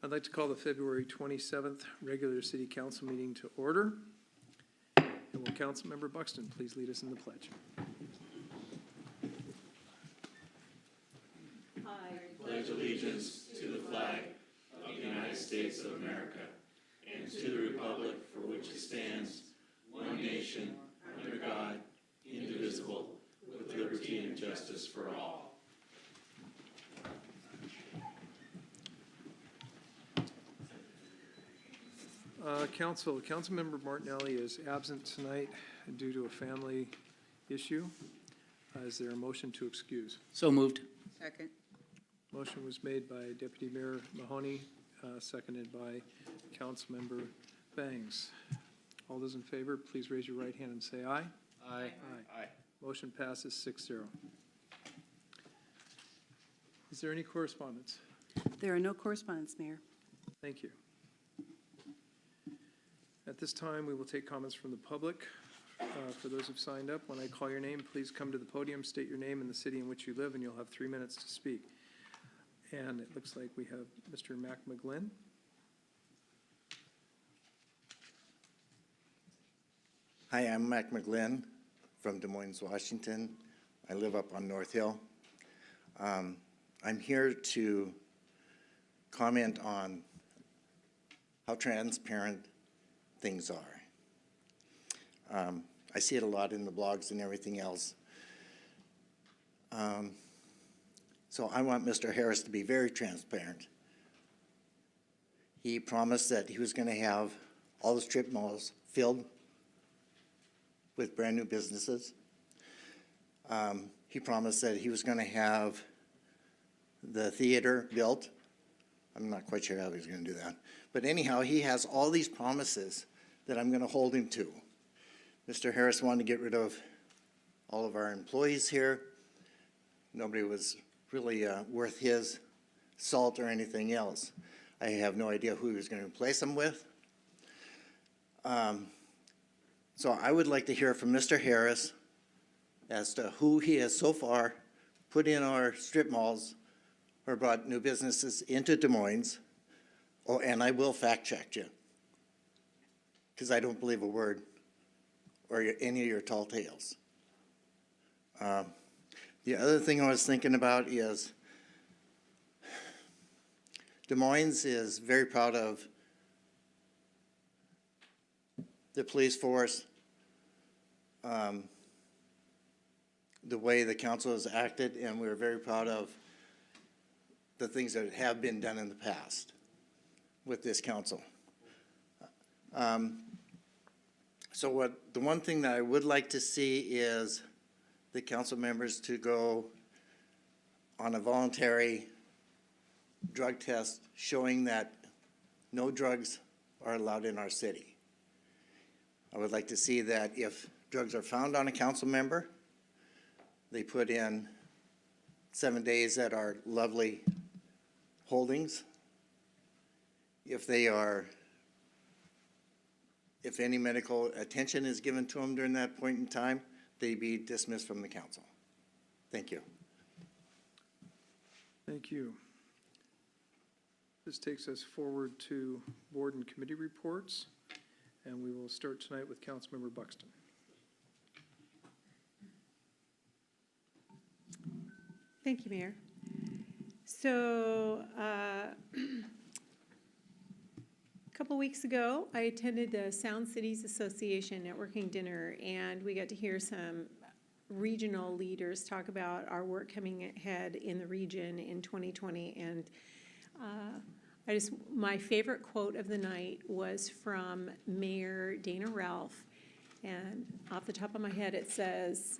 I'd like to call the February 27th regular city council meeting to order. And will Councilmember Buxton please lead us in the pledge? I pledge allegiance to the flag of the United States of America and to the republic for which it stands, one nation, under God, indivisible, with liberty and justice for all. Councilmember Martinelli is absent tonight due to a family issue. Is there a motion to excuse? So moved. Second. Motion was made by Deputy Mayor Mahoney, seconded by Councilmember Bangs. All those in favor, please raise your right hand and say aye. Aye. Aye. Motion passes 6-0. Is there any correspondence? There are no correspondence, Mayor. Thank you. At this time, we will take comments from the public. For those who've signed up, when I call your name, please come to the podium, state your name and the city in which you live, and you'll have 3 minutes to speak. And it looks like we have Mr. Mac McGlynn. Hi, I'm Mac McGlynn from Des Moines, Washington. I live up on North Hill. I'm here to comment on how transparent things are. I see it a lot in the blogs and everything else. So I want Mr. Harris to be very transparent. He promised that he was going to have all the strip malls filled with brand new businesses. He promised that he was going to have the theater built. I'm not quite sure how he's going to do that. But anyhow, he has all these promises that I'm going to hold him to. Mr. Harris wanted to get rid of all of our employees here. Nobody was really worth his salt or anything else. I have no idea who he was going to replace them with. So I would like to hear from Mr. Harris as to who he has so far put in our strip malls or brought new businesses into Des Moines. Oh, and I will fact check you, because I don't believe a word or any of your tall tales. The other thing I was thinking about is Des Moines is very proud of the police force, the way the council has acted, and we're very proud of the things that have been done in the past with this council. So the one thing that I would like to see is the council members to go on a voluntary drug test showing that no drugs are allowed in our city. I would like to see that if drugs are found on a council member, they put in 7 days at our lovely holdings. If any medical attention is given to them during that point in time, they be dismissed from the council. Thank you. Thank you. This takes us forward to board and committee reports, and we will start tonight with Councilmember Buxton. Thank you, Mayor. So a couple weeks ago, I attended the Sound Cities Association networking dinner, and we got to hear some regional leaders talk about our work coming ahead in the region in 2020. And my favorite quote of the night was from Mayor Dana Ralph. And off the top of my head, it says,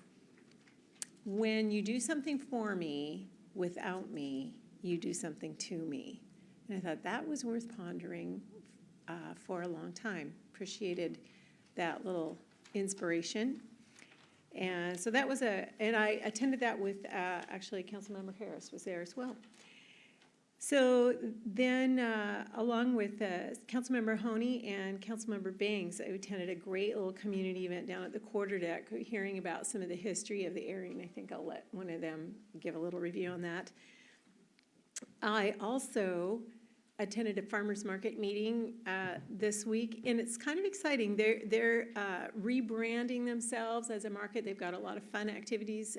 "When you do something for me without me, you do something to me." And I thought that was worth pondering for a long time. Appreciated that little inspiration. And so that was and I attended that with, actually, Councilmember Harris was there as well. So then, along with Councilmember Honey and Councilmember Bangs, I attended a great little community event down at the Quarterdeck, hearing about some of the history of the area, and I think I'll let one of them give a little review on that. I also attended a farmer's market meeting this week, and it's kind of exciting. They're rebranding themselves as a market. They've got a lot of fun activities,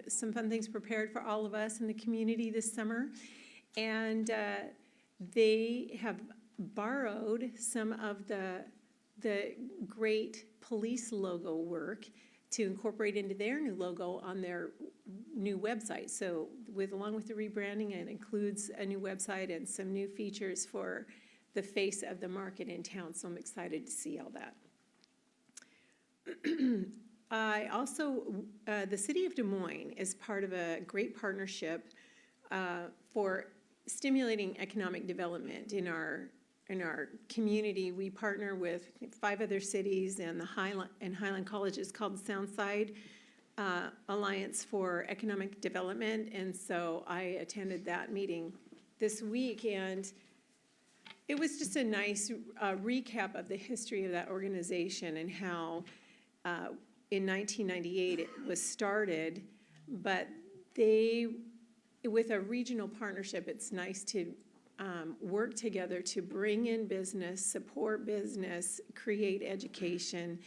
some fun things prepared for all of us in the community this summer. And they have borrowed some of the great police logo work to incorporate into their new logo on their new website. So along with the rebranding, it includes a new website and some new features for the face of the market in town. So I'm excited to see all that. I also, the City of Des Moines is part of a great partnership for stimulating economic development in our community. We partner with 5 other cities and Highland College is called the Soundside Alliance for Economic Development. And so I attended that meeting this week, and it was just a nice recap of the history of that organization and how in 1998 it was started, but with a regional partnership, it's nice to work together to bring in business, support business, create education,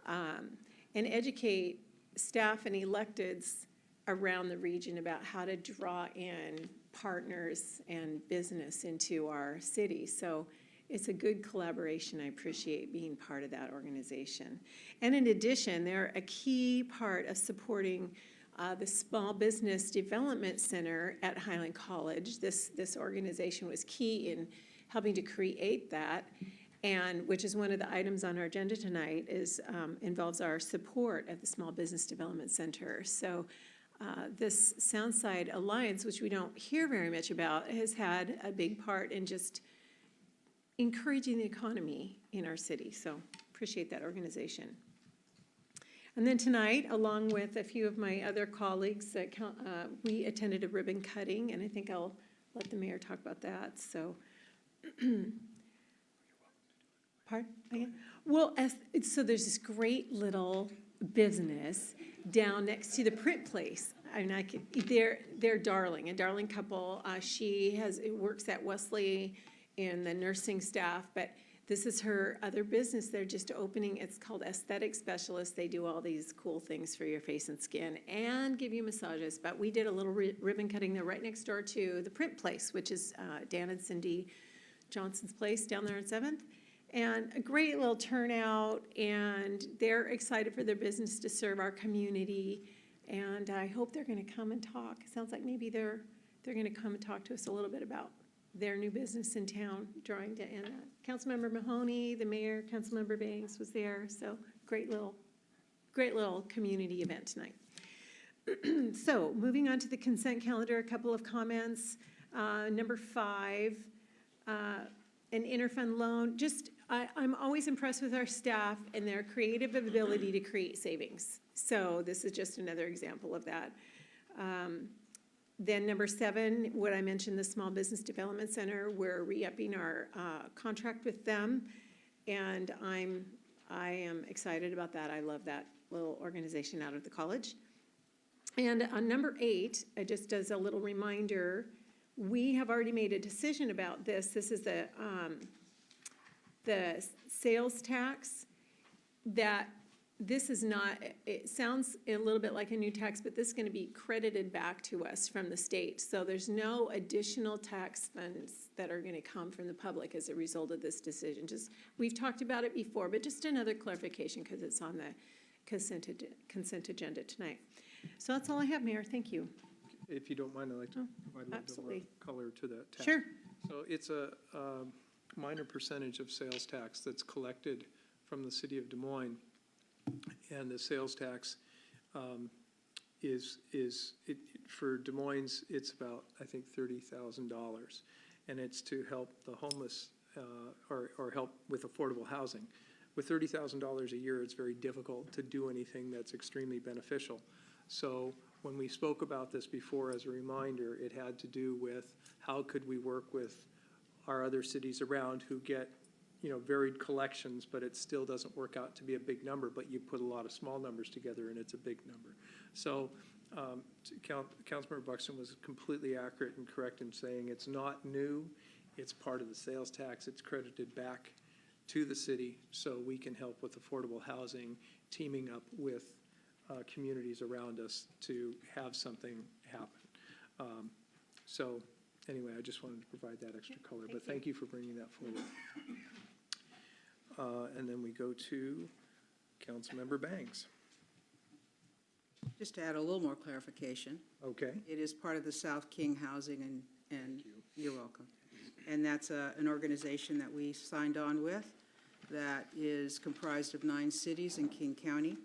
and educate staff and electeds around the region about how to draw in partners and business into our city. So it's a good collaboration. I appreciate being part of that organization. And in addition, they're a key part of supporting the Small Business Development Center at Highland College. This organization was key in helping to create that, and which is one of the items on our agenda tonight involves our support at the Small Business Development Center. So this Soundside Alliance, which we don't hear very much about, has had a big part in just encouraging the economy in our city. So appreciate that organization. And then tonight, along with a few of my other colleagues, we attended a ribbon cutting, and I think I'll let the mayor talk about that. So, pardon? Again? Well, so there's this great little business down next to the print place. I mean, they're darling, a darling couple. She works at Wesley in the nursing staff, but this is her other business they're just opening. It's called Aesthetic Specialist. They do all these cool things for your face and skin and give you massages. But we did a little ribbon cutting there right next door to the print place, which is Dan and Cindy Johnson's place down there on 7th. And a great little turnout, and they're excited for their business to serve our community. And I hope they're going to come and talk. It sounds like maybe they're going to come and talk to us a little bit about their new business in town, drawing to end. Councilmember Mahoney, the mayor, Councilmember Banks was there. So great little community event tonight. So moving on to the consent calendar, a couple of comments. Number 5, an interfund loan. I'm always impressed with our staff and their creative ability to create savings. So this is just another example of that. Then number 7, what I mentioned, the Small Business Development Center, we're re-upping our contract with them, and I am excited about that. I love that little organization out of the college. And on number 8, it just does a little reminder, we have already made a decision about this. This is the sales tax that this is not, it sounds a little bit like a new tax, but this is going to be credited back to us from the state. So there's no additional tax funds that are going to come from the public as a result of this decision. We've talked about it before, but just another clarification because it's on the consent agenda tonight. So that's all I have, Mayor. Thank you. If you don't mind, I'd like to provide a little bit more color to that tax. Sure. So it's a minor percentage of sales tax that's collected from the city of Des Moines. And the sales tax for Des Moines, it's about, I think, $30,000. And it's to help the homeless or help with affordable housing. With $30,000 a year, it's very difficult to do anything that's extremely beneficial. So when we spoke about this before, as a reminder, it had to do with how could we work with our other cities around who get varied collections, but it still doesn't work out to be a big number, but you put a lot of small numbers together and it's a big number. So Councilmember Buxton was completely accurate and correct in saying it's not new. it's part of the sales tax, it's credited back to the city, so we can help with affordable housing, teaming up with communities around us to have something happen. So anyway, I just wanted to provide that extra color, but thank you for bringing that forward. And then we go to Councilmember Bangs. Just to add a little more clarification, Okay, it is part of the South King Housing, and you're welcome. And that's an organization that we signed on with that is comprised of 9 cities in King County.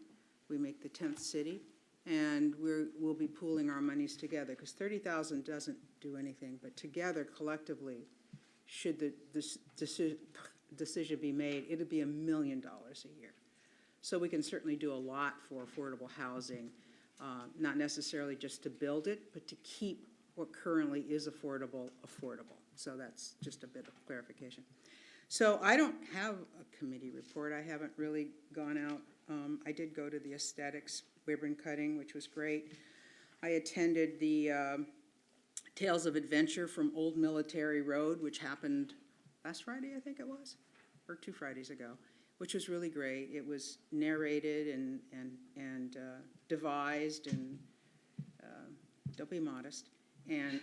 We make the 10th city, and we'll be pooling our monies together, because $30,000 doesn't do anything, but together, collectively, should this decision be made, it'll be $1 million a year. So we can certainly do a lot for affordable housing, not necessarily just to build it, but to keep what currently is affordable. So that's just a bit of clarification. So I don't have a committee report. I haven't really gone out. I did go to the aesthetics ribbon cutting, which was great. I attended the Tales of Adventure from Old Military Road, which happened last Friday, I think it was, or 2 Fridays ago, which was really great. It was narrated and devised, and don't be modest, and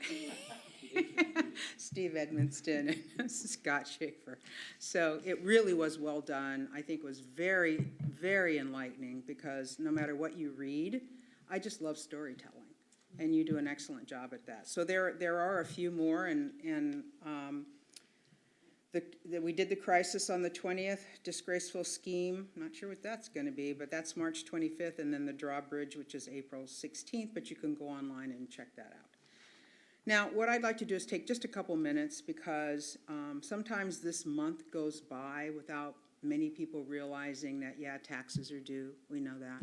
Steve Edmonston and Scott Schaefer. So it really was well done. I think it was very, very enlightening, because no matter what you read, I just love storytelling, and you do an excellent job at that. So there are a few more, and we did the crisis on the 20th, disgraceful scheme. Not sure what that's going to be, but that's March 25th, and then the drawbridge, which is April 16th, but you can go online and check that out. Now, what I'd like to do is take just a couple minutes, because sometimes this month goes by without many people realizing that, yeah, taxes are due. We know that.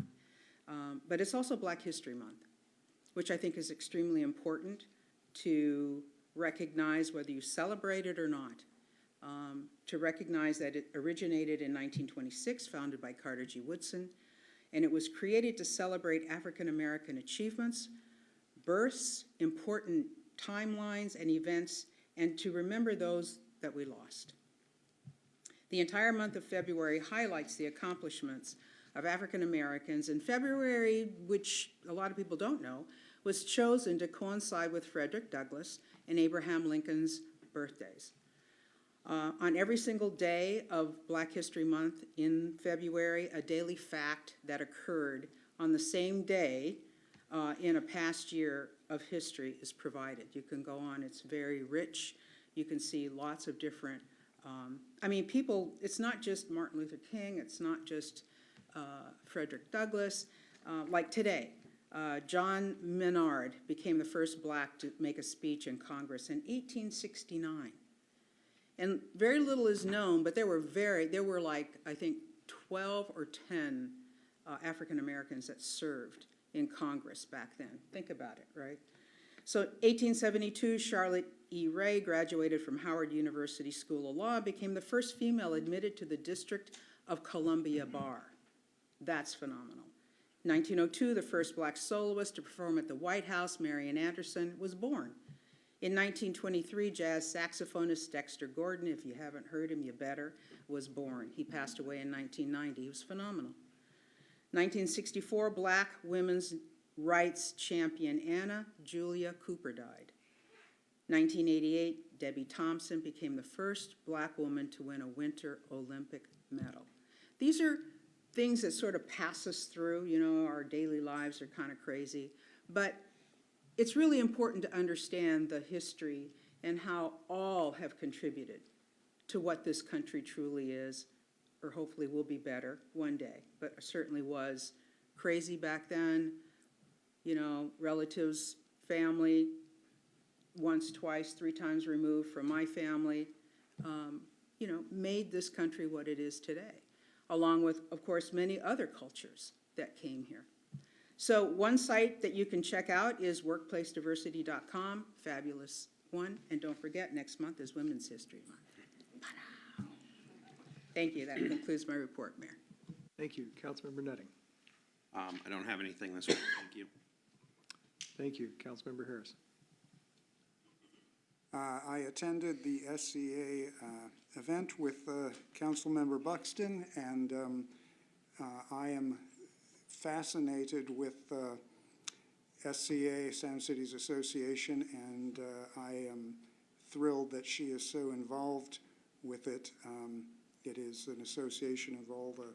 But it's also Black History Month, which I think is extremely important to recognize, whether you celebrate it or not. To recognize that it originated in 1926, founded by Carter G. Woodson, and it was created to celebrate African American achievements, births, important timelines and events, and to remember those that we lost. The entire month of February highlights the accomplishments of African Americans, and February, which a lot of people don't know, was chosen to coincide with Frederick Douglass and Abraham Lincoln's birthdays. On every single day of Black History Month in February, a daily fact that occurred on the same day in a past year of history is provided. You can go on, it's very rich. You can see lots of different, people, it's not just Martin Luther King, it's not just Frederick Douglass. Like today, John Menard became the first Black to make a speech in Congress in 1869. And very little is known, but there were like, I think, 12 or 10 African Americans that served in Congress back then. Think about it, right? So 1872, Charlotte E. Ray graduated from Howard University School of Law, became the first female admitted to the District of Columbia Bar. That's phenomenal. 1902, the first Black soloist to perform at the White House, Marian Anderson, was born. In 1923, jazz saxophonist Dexter Gordon, if you haven't heard him, you better, was born. He passed away in 1990. He was phenomenal. 1964, Black women's rights champion Anna Julia Cooper died. 1988, Debbie Thompson became the first Black woman to win a Winter Olympic medal. These are things that sort of pass us through. You know, our daily lives are kind of crazy, but it's really important to understand the history and how all have contributed to what this country truly is, or hopefully will be better one day, but it certainly was crazy back then. You know, relatives, family, once, twice, 3 times removed from my family, made this country what it is today, along with, of course, many other cultures that came here. So one site that you can check out is workplacediversity.com, fabulous one. And don't forget, next month is Women's History Month. Thank you. That concludes my report, Mayor. thank you. Councilmember Nutting. I don't have anything this week. Thank you. Thank you. Councilmember Harris. I attended the SCA event with Councilmember Buxton, and I am fascinated with SCA, Sound Cities Association, and I am thrilled that she is so involved with it. It is an association of all the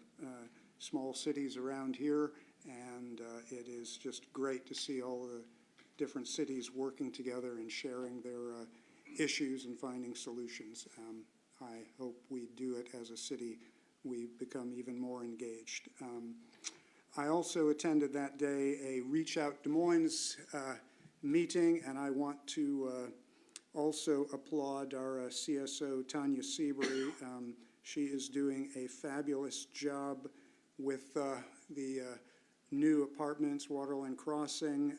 small cities around here, and it is just great to see all the different cities working together and sharing their issues and finding solutions. I hope we do it as a city. We become even more engaged. I also attended that day a Reach Out Des Moines meeting, and I want to also applaud our CSO, Tanya Seabury. She is doing a fabulous job with the new apartments, Waterline Crossing.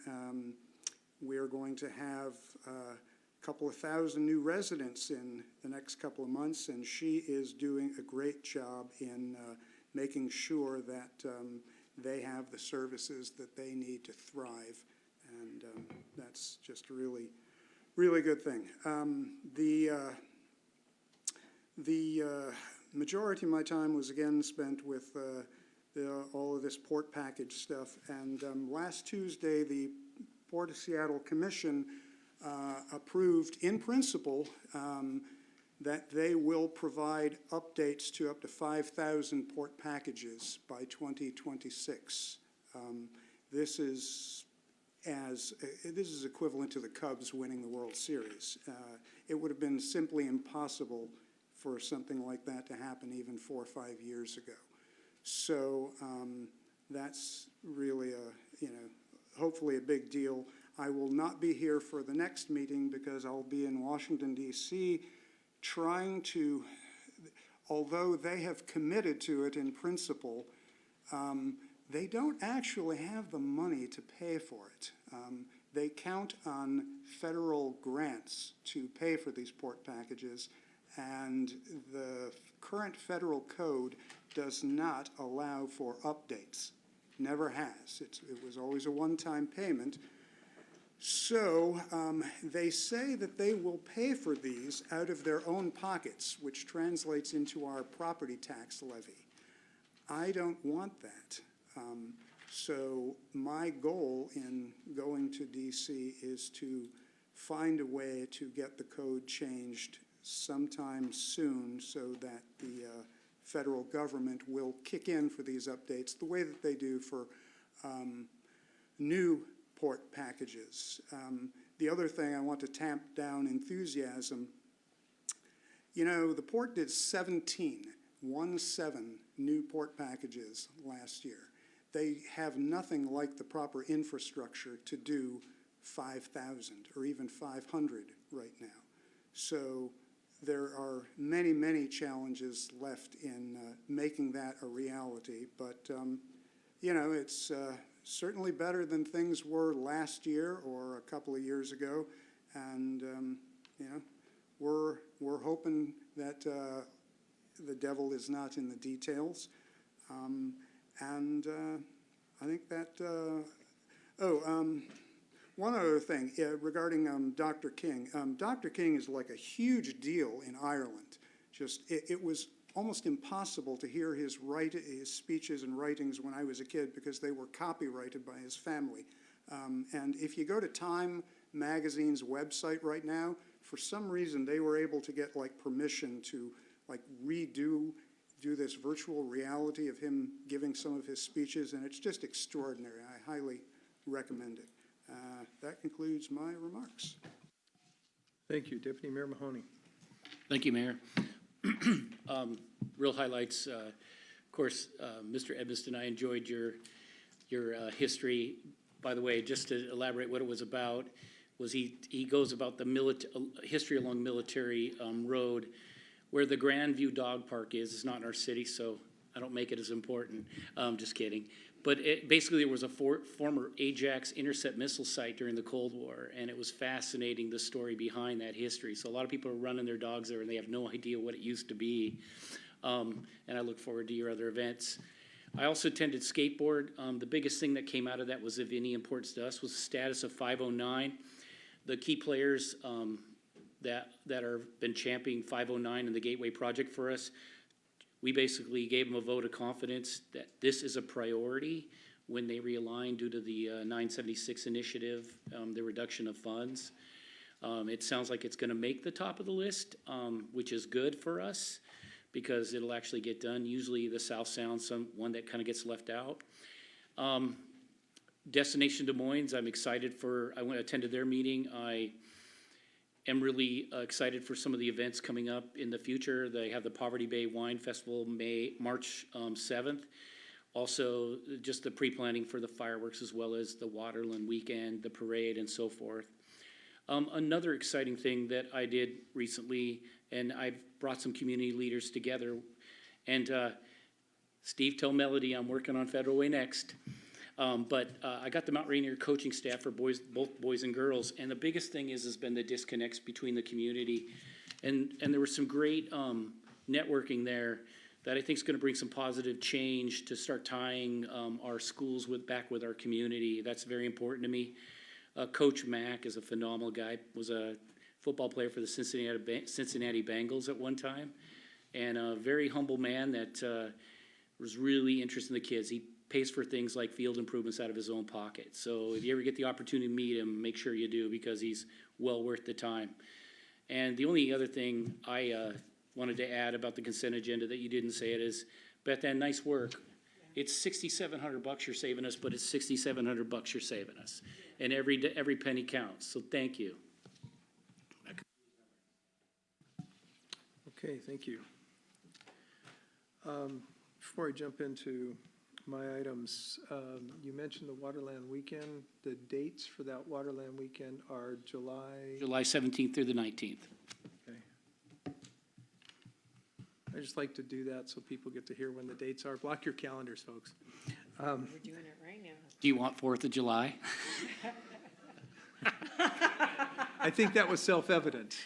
We are going to have a couple of thousand new residents in the next couple of months, and she is doing a great job in making sure that they have the services that they need to thrive, and that's just a really, really good thing. The majority of my time was again spent with all of this port package stuff, and last Tuesday the Port of Seattle Commission approved in principle that they will provide updates to up to 5,000 port packages by 2026. This is equivalent to the Cubs winning the World Series. It would have been simply impossible for something like that to happen even 4 or 5 years ago. So that's really hopefully a big deal. I will not be here for the next meeting because I'll be in Washington, D.C. trying to, although they have committed to it in principle, they don't actually have the money to pay for it. They count on federal grants to pay for these port packages, and the current federal code does not allow for updates. Never has. It was always a one-time payment. So they say that they will pay for these out of their own pockets, which translates into our property tax levy. I don't want that. So my goal in going to DC is to find a way to get the code changed sometime soon so that the federal government will kick in for these updates the way that they do for new port packages. The other thing, I want to tamp down enthusiasm. The port did 17 new port packages last year. They have nothing like the proper infrastructure to do 5,000 or even 500 right now. So there are many, many challenges left in making that a reality, but it's certainly better than things were last year or a couple of years ago, and we're hoping that the devil is not in the details, and I think that one other thing regarding Dr. King. Dr. King is like a huge deal in Ireland. It was almost impossible to hear his speeches and writings when I was a kid because they were copyrighted by his family. And if you go to Time magazine's website right now, for some reason they were able to get permission to do this virtual reality of him giving some of his speeches, and it's just extraordinary. I highly recommend it. That concludes my remarks. Thank you. Deputy Mayor Mahoney. Thank you, Mayor. Real highlights. Of course, Mr. Edmiston, I enjoyed your history. By the way, just to elaborate what it was about, was he goes about the history along Military Road, where the Grandview Dog Park is. It's not in our city, so I don't make it as important. Just kidding. But basically, there was a former Ajax intercept missile site during the Cold War, and it was fascinating, the story behind that history. So a lot of people are running their dogs there, and they have no idea what it used to be. And I look forward to your other events. I also attended skateboard. The biggest thing that came out of that was, of any importance to us, was the status of 509. The key players that are been championing 509 and the Gateway project for us, we basically gave them a vote of confidence that this is a priority when they realign due to the 976 initiative, the reduction of funds. It sounds like it's gonna make the top of the list, which is good for us because it'll actually get done. Usually the South Sound's one that kind of gets left out. Destination Des Moines, I'm excited for, I went attended their meeting. I am really excited for some of the events coming up in the future. They have the Poverty Bay Wine Festival March 7th. Also, just the pre-planning for the fireworks as well as the Waterland weekend, the parade and so forth. Another exciting thing that I did recently, and I've brought some community leaders together, and Steve, tell Melody I'm working on Federal Way next. But I got the Mount Rainier coaching staff for boys, both boys and girls, and the biggest thing has been the disconnects between the community. And there was some great networking there that I think is gonna bring some positive change to start tying our schools back with our community. That's very important to me. Coach Mack is a phenomenal guy, was a football player for the Cincinnati Bengals at one time, and a very humble man that was really interested in the kids. He pays for things like field improvements out of his own pocket. So if you ever get the opportunity to meet him, make sure you do because he's well worth the time. And the only other thing I wanted to add about the consent agenda that you didn't say it is, Beth Ann, nice work. It's $6,700 you're saving us, but it's $6,700 you're saving us. And every penny counts, so thank you. Okay, thank you. Before I jump into my items, you mentioned the Waterland weekend. The dates for that Waterland weekend are July. July 17th through the 19th. Okay. I just like to do that so people get to hear when the dates are. Block your calendars, folks. We're doing it right now. Do you want 4th of July? I think that was self-evident.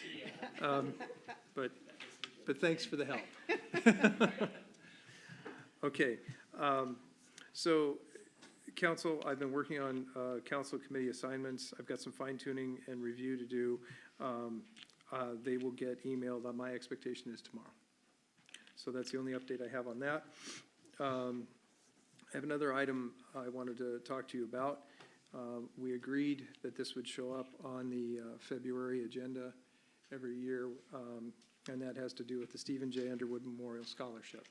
But thanks for the help. Okay. So, council, I've been working on council committee assignments. I've got some fine tuning and review to do. They will get emailed. My expectation is tomorrow. So that's the only update I have on that. I have another item I wanted to talk to you about. We agreed that this would show up on the February agenda every year, and that has to do with the Stephen J. Underwood Memorial Scholarship.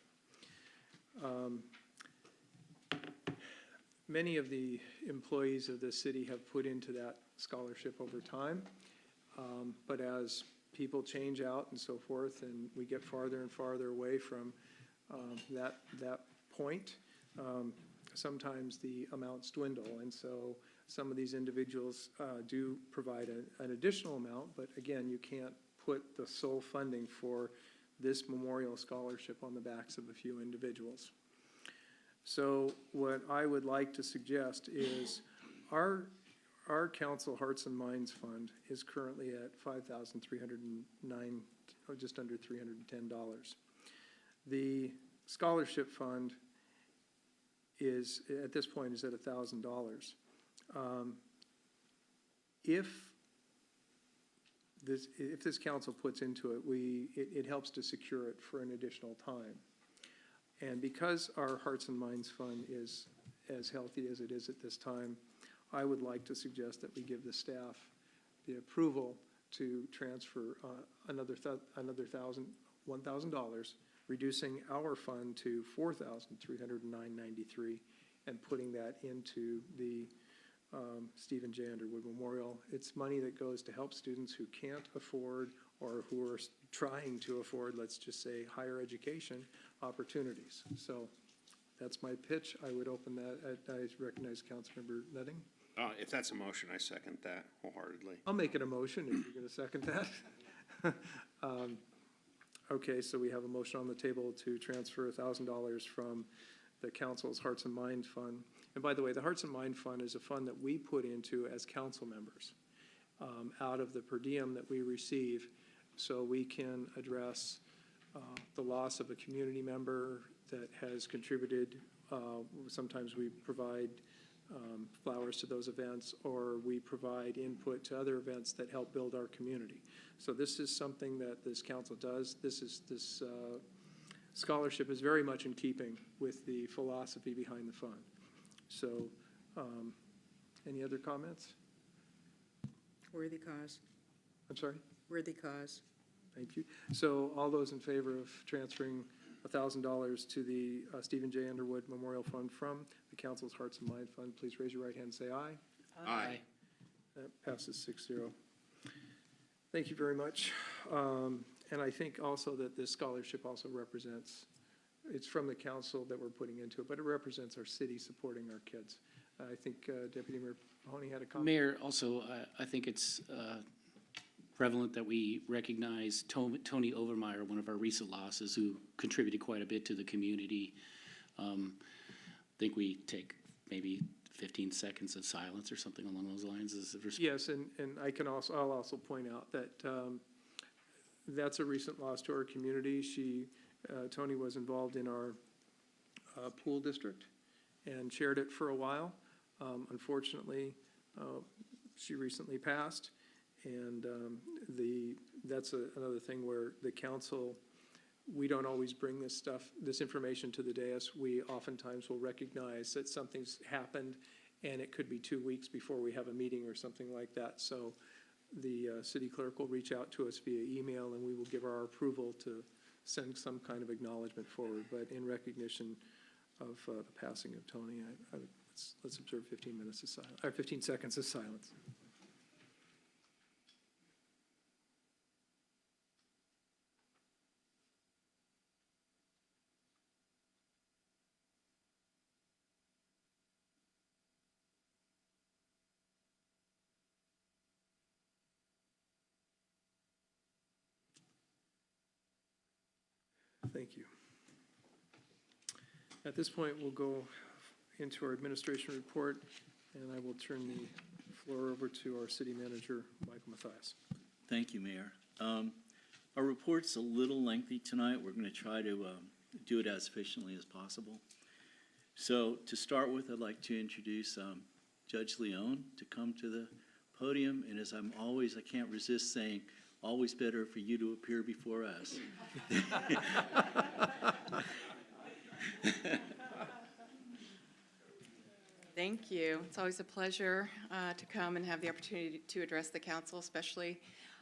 Many of the employees of this city have put into that scholarship over time, but as people change out and so forth, and we get farther and farther away from that point, sometimes the amounts dwindle, and so some of these individuals do provide an additional amount, but again, you can't put the sole funding for this memorial scholarship on the backs of a few individuals. So what I would like to suggest is our council Hearts and Minds Fund is currently at $5,309, or just under $310. The scholarship fund is, at this point, is at $1,000. If this council puts into it, it helps to secure it for an additional time. And because our Hearts and Minds Fund is as healthy as it is at this time, I would like to suggest that we give the staff the approval to transfer another $1,000, reducing our fund to $4,309.93, and putting that into the Stephen J. Underwood Memorial. It's money that goes to help students who can't afford or who are trying to afford, let's just say, higher education opportunities. So that's my pitch. I would open that. I recognize Councilmember Nutting. If that's a motion, I second that wholeheartedly. I'll make it a motion if you're going to second that. Okay, so we have a motion on the table to transfer $1,000 from the council's Hearts and Mind Fund. And by the way, the Hearts and Mind Fund is a fund that we put into as council members out of the per diem that we receive, so we can address the loss of a community member that has contributed. Sometimes we provide flowers to those events, or we provide input to other events that help build our community. So this is something that this council does. This scholarship is very much in keeping with the philosophy behind the fund. So, any other comments? Worthy cause, I'm sorry? worthy cause. Thank you. So all those in favor of transferring $1,000 to the Stephen J. Underwood Memorial Fund from the Council's Hearts and Mind Fund, please raise your right hand and say aye. Aye. That passes 6-0. Thank you very much. And I think also that this scholarship also represents, it's from the council that we're putting into it, but it represents our city supporting our kids. I think Deputy Mayor Mahoney had a comment. Mayor, also, I think it's prevalent that we recognize Tony Overmeyer, one of our recent losses, who contributed quite a bit to the community. I think we take maybe 15 seconds of silence or something along those lines. Yes, and I'll also point out that that's a recent loss to our community. Tony was involved in our pool district and chaired it for a while. Unfortunately, she recently passed, and that's another thing where the council, we don't always bring this information to the dais. We oftentimes will recognize that something's happened, and it could be 2 weeks before we have a meeting or something like that. So the city clerk will reach out to us via email, and we will give our approval to send some kind of acknowledgement forward. But in recognition of the passing of Tony, let's observe 15 minutes of silence, or 15 seconds of silence. Thank you. At this point, we'll go into our administration report, and I will turn the floor over to our city manager, Michael Mathias. Thank you, Mayor. Our report's a little lengthy tonight. We're going to try to do it as efficiently as possible. So to start with, I'd like to introduce Judge Leone to come to the podium. And as I can't resist saying, always better for you to appear before us. Thank you. It's always a pleasure to come and have the opportunity to address the council, especially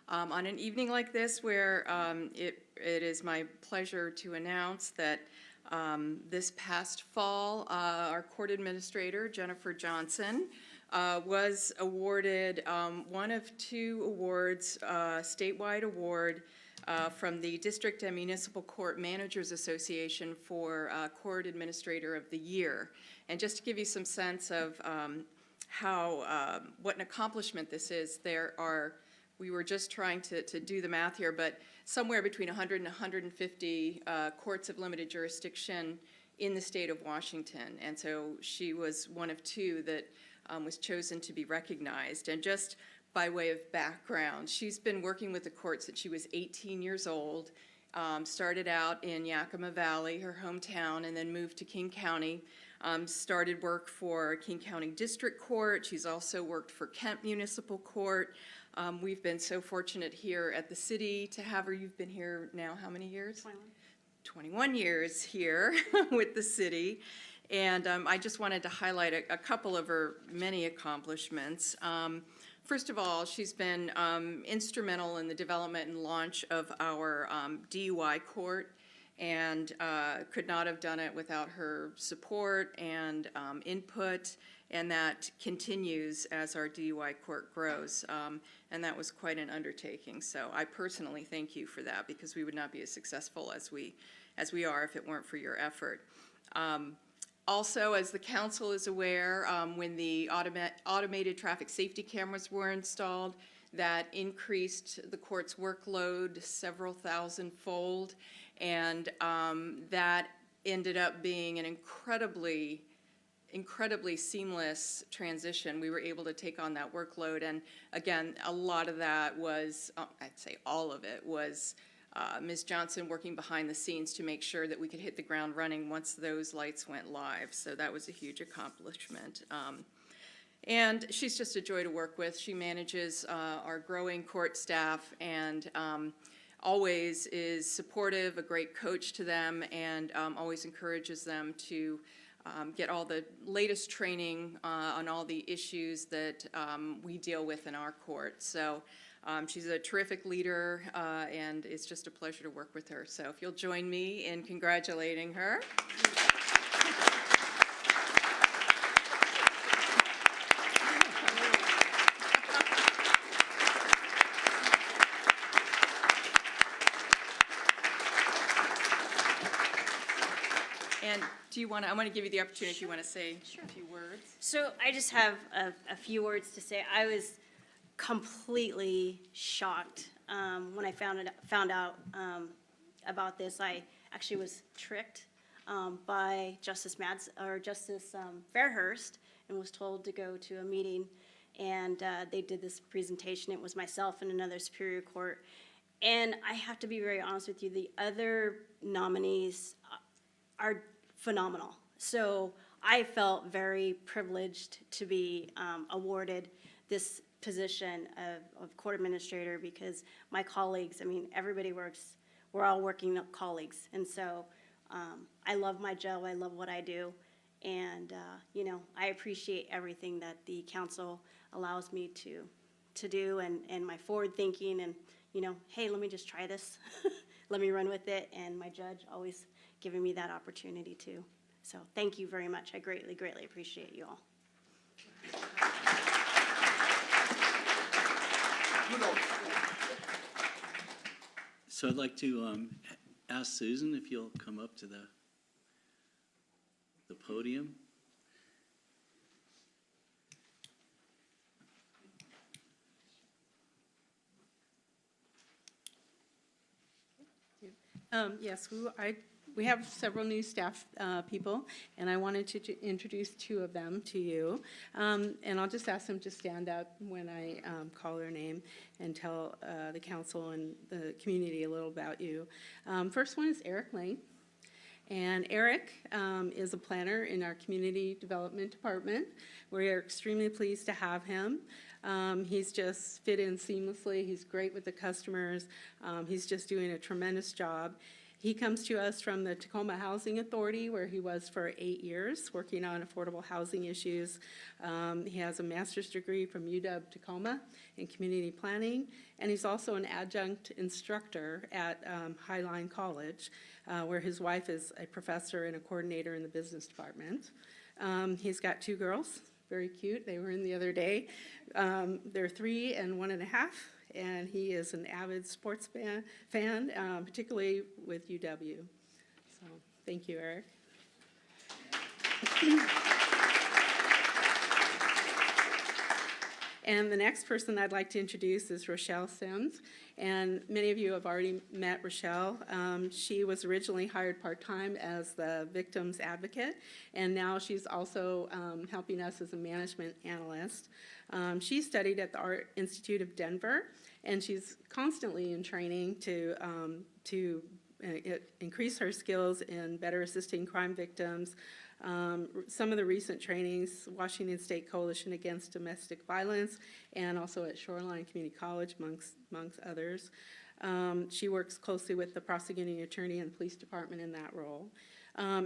on an evening like this where it is my pleasure to announce that this past fall, our court administrator, Jennifer Johnson, was awarded one of 2 awards, statewide award from the District and Municipal Court Managers Association for Court Administrator of the Year. And just to give you some sense of what an accomplishment this is, we were just trying to do the math here, but somewhere between 100 and 150 courts of limited jurisdiction in the state of Washington. And so she was one of 2 that was chosen to be recognized. And just by way of background, she's been working with the court since she was 18 years old, started out in Yakima Valley, her hometown, and then moved to King County. Started work for King County District Court. She's also worked for Kent Municipal Court. We've been so fortunate here at the city to have her. You've been here now how many years? 21 years here with the city. And I just wanted to highlight a couple of her many accomplishments. First of all, she's been instrumental in the development and launch of our DUI court, and could not have done it without her support and input, and that continues as our DUI court grows. And that was quite an undertaking. So I personally thank you for that, because we would not be as successful as we are if it weren't for your effort. Also, as the council is aware, when the automated traffic safety cameras were installed, that increased the court's workload several thousand-fold, and that ended up being an incredibly seamless transition. We were able to take on that workload, and again, a lot of that was, I'd say all of it was Ms. Johnson working behind the scenes to make sure that we could hit the ground running once those lights went live. So that was a huge accomplishment. And she's just a joy to work with. She manages our growing court staff and always is supportive, a great coach to them, and always encourages them to get all the latest training on all the issues that we deal with in our court. So she's a terrific leader, and it's just a pleasure to work with her. So if you'll join me in congratulating her. And do you want to, I want to give you the opportunity if you want to say a few words. So I just have a few words to say. I was completely shocked when I found out about this. I actually was tricked by Justice Fairhurst and was told to go to a meeting, and they did this presentation. It was myself and another Superior Court. And I have to be very honest with you, the other nominees are phenomenal. So I felt very privileged to be awarded this position of court administrator, because my colleagues, I mean, everybody works, we're all working colleagues. And so I love my job, I love what I do. And, you know, I appreciate everything that the council allows me to do, and my forward thinking, and, you know, hey, let me just try this. Let me run with it. And my judge always giving me that opportunity too. So thank you very much. I greatly, greatly appreciate you all. So I'd like to ask Susan if you'll come up to the podium. Yes, we have several new staff people, and I wanted to introduce two of them to you. And I'll just ask them to stand up when I call their name and tell the council and the community a little about you. First one is Eric Lane. And Eric is a planner in our community development department. We are extremely pleased to have him. He's just fit in seamlessly. He's great with the customers. He's just doing a tremendous job. He comes to us from the Tacoma Housing Authority, where he was for 8 years, working on affordable housing issues. He has a master's degree from UW Tacoma in community planning, and he's also an adjunct instructor at Highline College, where his wife is a professor and a coordinator in the business department. He's got 2 girls, very cute. They were in the other day. They're 3 and 1.5. And he is an avid sports fan, particularly with UW. So thank you, Eric. And the next person I'd like to introduce is Rochelle Sims. And many of you have already met Rochelle. She was originally hired part-time as the victim's advocate, and now she's also helping us as a management analyst. She studied at the Art Institute of Denver, and she's constantly in training to increase her skills in better assisting crime victims. Some of the recent trainings, Washington State Coalition Against Domestic Violence, and also at Shoreline Community College, amongst others. She works closely with the prosecuting attorney and police department in that role.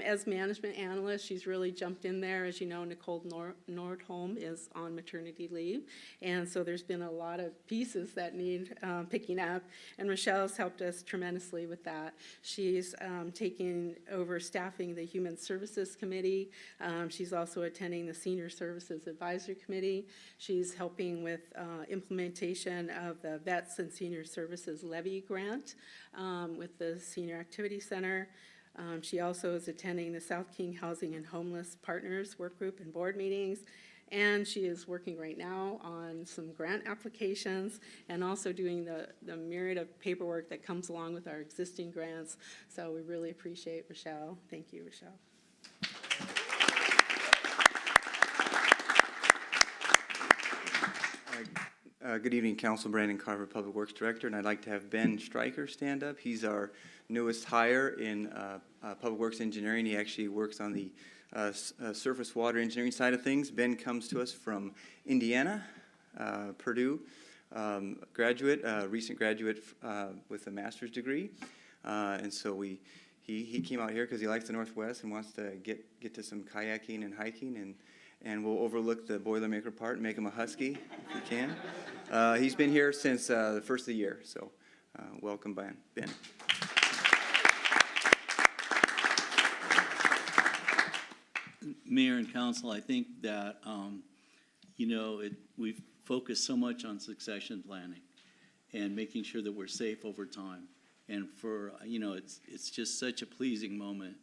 As management analyst, she's really jumped in there. As you know, Nicole Nordholm is on maternity leave, and so there's been a lot of pieces that need picking up, and Rochelle's helped us tremendously with that. She's taking over staffing the Human Services Committee. She's also attending the Senior Services Advisory Committee. She's helping with implementation of the Vets and Senior Services Levy Grant with the Senior Activity Center. She also is attending the South King Housing and Homeless Partners Work Group and board meetings, and she is working right now on some grant applications and also doing the myriad of paperwork that comes along with our existing grants. So we really appreciate Rochelle. Thank you, Rochelle. Good evening, Council. Brandon Carver, Public Works Director, and I'd like to have Ben Stryker stand up. He's our newest hire in Public Works Engineering. He actually works on the surface water engineering side of things. Ben comes to us from Indiana, Purdue, graduate, recent graduate with a master's degree. And so he came out here because he likes the Northwest and wants to get to some kayaking and hiking, and we'll overlook the Boilermaker part and make him a Husky if we can. He's been here since the first of the year, so welcome, Ben. Mayor and council, I think that, we've focused so much on succession planning and making sure that we're safe over time. And it's just such a pleasing moment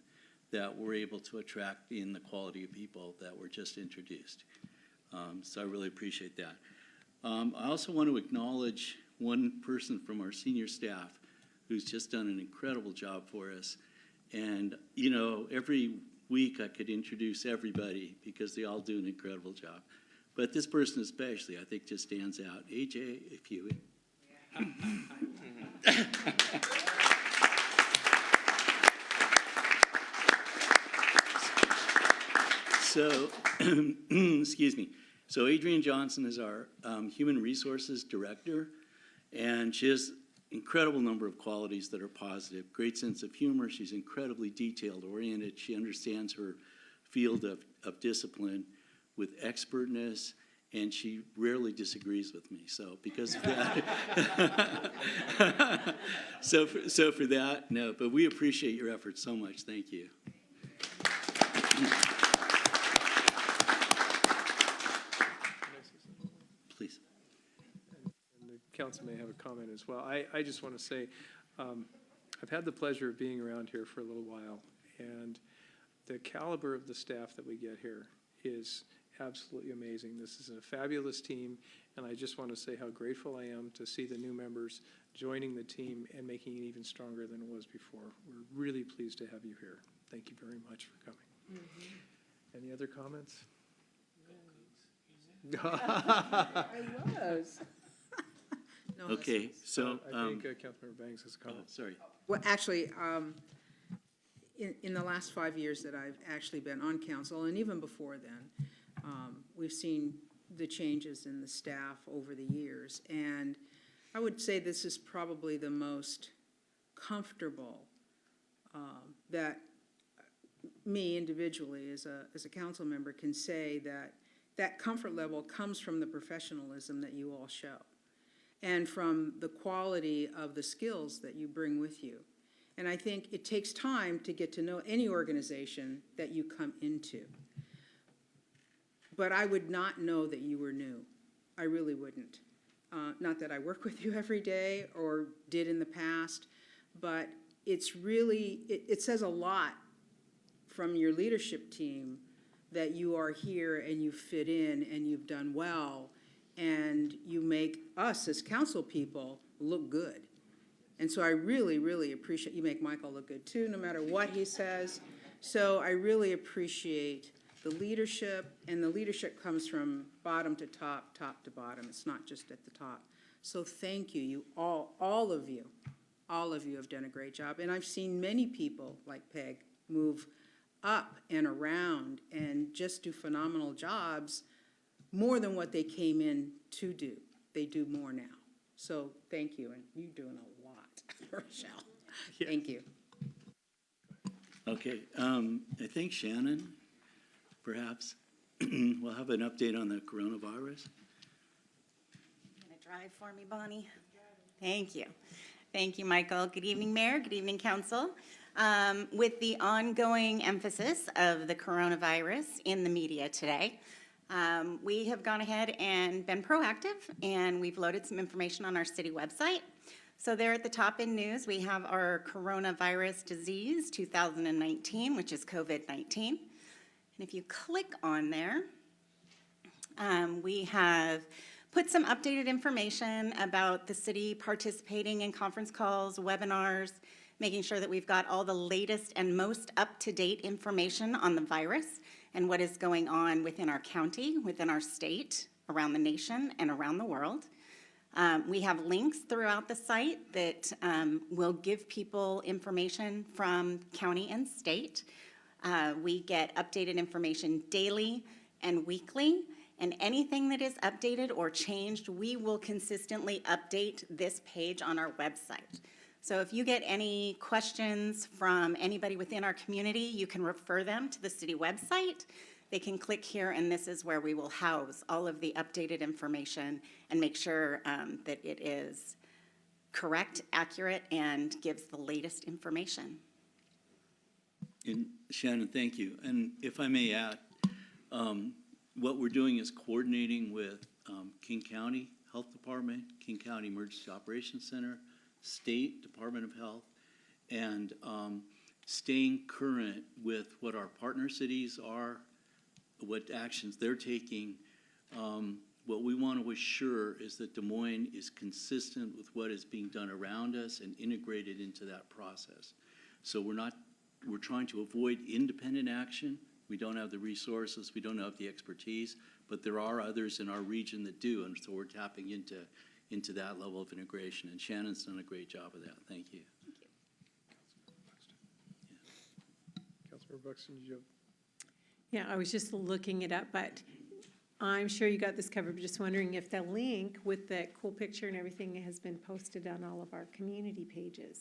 that we're able to attract in the quality of people that were just introduced. So I really appreciate that. I also want to acknowledge one person from our senior staff who's just done an incredible job for us. And, every week I could introduce everybody because they all do an incredible job. But this person especially, I think, just stands out. AJ, if you... So, excuse me. So Adrienne Johnson is our Human Resources Director, and she has incredible number of qualities that are positive. Great sense of humor. She's incredibly detailed-oriented. She understands her field of discipline with expertness, and she rarely disagrees with me. So because of that, so for that, no. But we appreciate your efforts so much. Thank you. Please. And the council may have a comment as well. I just want to say, I've had the pleasure of being around here for a little while, and the caliber of the staff that we get here is absolutely amazing. This is a fabulous team, and I just want to say how grateful I am to see the new members joining the team and making it even stronger than it was before. We're really pleased to have you here. Thank you very much for coming. Any other comments? I was. No, Okay, so... I think Councilmember Banks has a comment. sorry. Well, actually, in the last 5 years that I've actually been on council, and even before then, we've seen the changes in the staff over the years. And I would say this is probably the most comfortable that me individually as a council member can say that comfort level comes from the professionalism that you all show and from the quality of the skills that you bring with you. And I think it takes time to get to know any organization that you come into. But I would not know that you were new. I really wouldn't. Not that I work with you every day or did in the past, but it's really, it says a lot from your leadership team that you are here and you fit in and you've done well and you make us as council people look good. And so I really, really appreciate, you make Michael look good too, no matter what he says. So I really appreciate the leadership, and the leadership comes from bottom to top, top to bottom. It's not just at the top. So thank you, you all of you have done a great job. And I've seen many people like Peg move up and around and just do phenomenal jobs, more than what they came in to do. They do more now. So thank you, and you're doing a lot, Rochelle. Yeah. Thank you. Okay, I think Shannon, perhaps, will have an update on the coronavirus. Gonna drive for me, Bonnie? Thank you. Thank you, Michael. Good evening, Mayor. Good evening, Council. With the ongoing emphasis of the coronavirus in the media today, we have gone ahead and been proactive, and we've loaded some information on our city website. So there at the top in news, we have our coronavirus disease 2019, which is COVID-19. And if you click on there, we have put some updated information about the city participating in conference calls, webinars, making sure that we've got all the latest and most up-to-date information on the virus and what is going on within our county, within our state, around the nation, and around the world. We have links throughout the site that will give people information from county and state. We get updated information daily and weekly, and anything that is updated or changed, we will consistently update this page on our website. So if you get any questions from anybody within our community, you can refer them to the city website. They can click here, and this is where we will house all of the updated information and make sure that it is correct, accurate, and gives the latest information. And Shannon, thank you. And if I may add, what we're doing is coordinating with King County Health Department, King County Emergency Operations Center, State Department of Health, and staying current with what our partner cities are, what actions they're taking. What we want to assure is that Des Moines is consistent with what is being done around us and integrated into that process. So we're trying to avoid independent action. We don't have the resources, we don't have the expertise, but there are others in our region that do, and so we're tapping into that level of integration, and Shannon's done a great job of that. Thank you. Councilmember Buxton, did you have? Yeah, I was just looking it up, but I'm sure you got this covered, but just wondering if the link with that cool picture and everything has been posted on all of our community pages.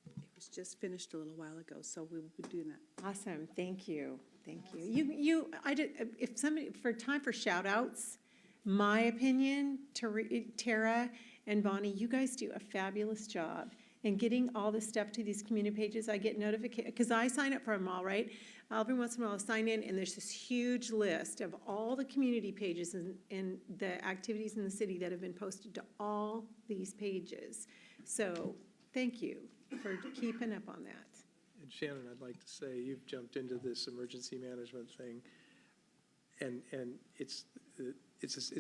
It was just finished a little while ago, so we will be doing that. Awesome, thank you, thank you. I did, if somebody, for time for shout outs, my opinion, Tara and Bonnie, you guys do a fabulous job in getting all this stuff to these community pages. I get notifications, because I sign up for them all, right? Every once in a while I'll sign in, and there's this huge list of all the community pages and the activities in the city that have been posted to all these pages. So, thank you for keeping up on that. And Shannon, I'd like to say, you've jumped into this emergency management thing, and it's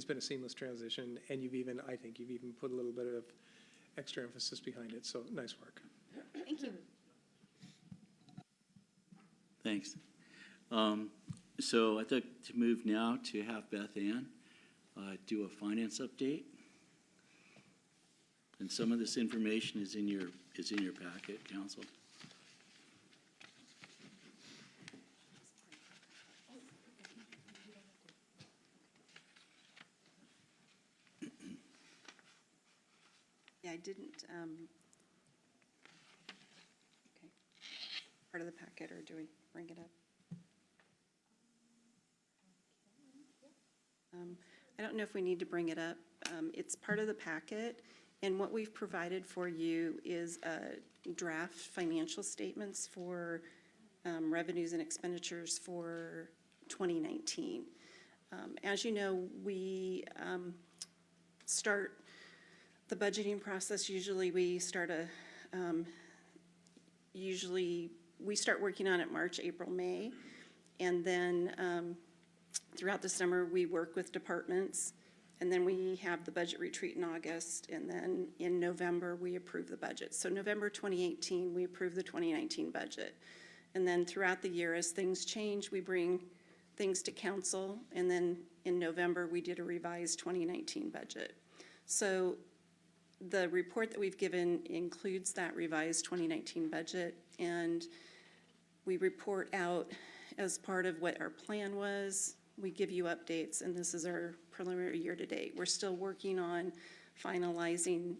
been a seamless transition, and I think you've even put a little bit of extra emphasis behind it, so nice work. Thank you. Thanks. So I'd like to move now to have Beth Ann do a finance update. And some of this information is in your packet, Council. Yeah, I didn't, okay. Part of the packet, or do we bring it up? I don't know if we need to bring it up. It's part of the packet, and what we've provided for you is draft financial statements for revenues and expenditures for 2019. As you know, we start the budgeting process. Usually we start we start working on it March, April, May, and then throughout the summer we work with departments, and then we have the budget retreat in August, and then in November we approve the budget. So November 2018 we approve the 2019 budget, and then throughout the year as things change we bring things to council, and then in November we did a revised 2019 budget. So the report that we've given includes that revised 2019 budget, and we report out as part of what our plan was. We give you updates, and this is our preliminary year-to-date. We're still working on finalizing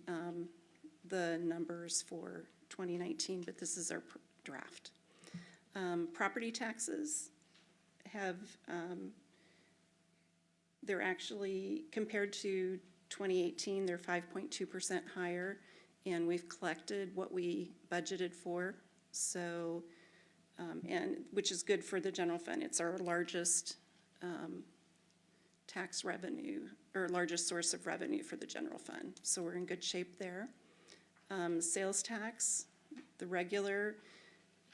the numbers for 2019, but this is our draft. Property taxes have, they're actually, compared to 2018, they're 5.2% higher, and we've collected what we budgeted for. So, and which is good for the general fund. It's our largest tax revenue, or largest source of revenue for the general fund. So we're in good shape there. Sales tax, the regular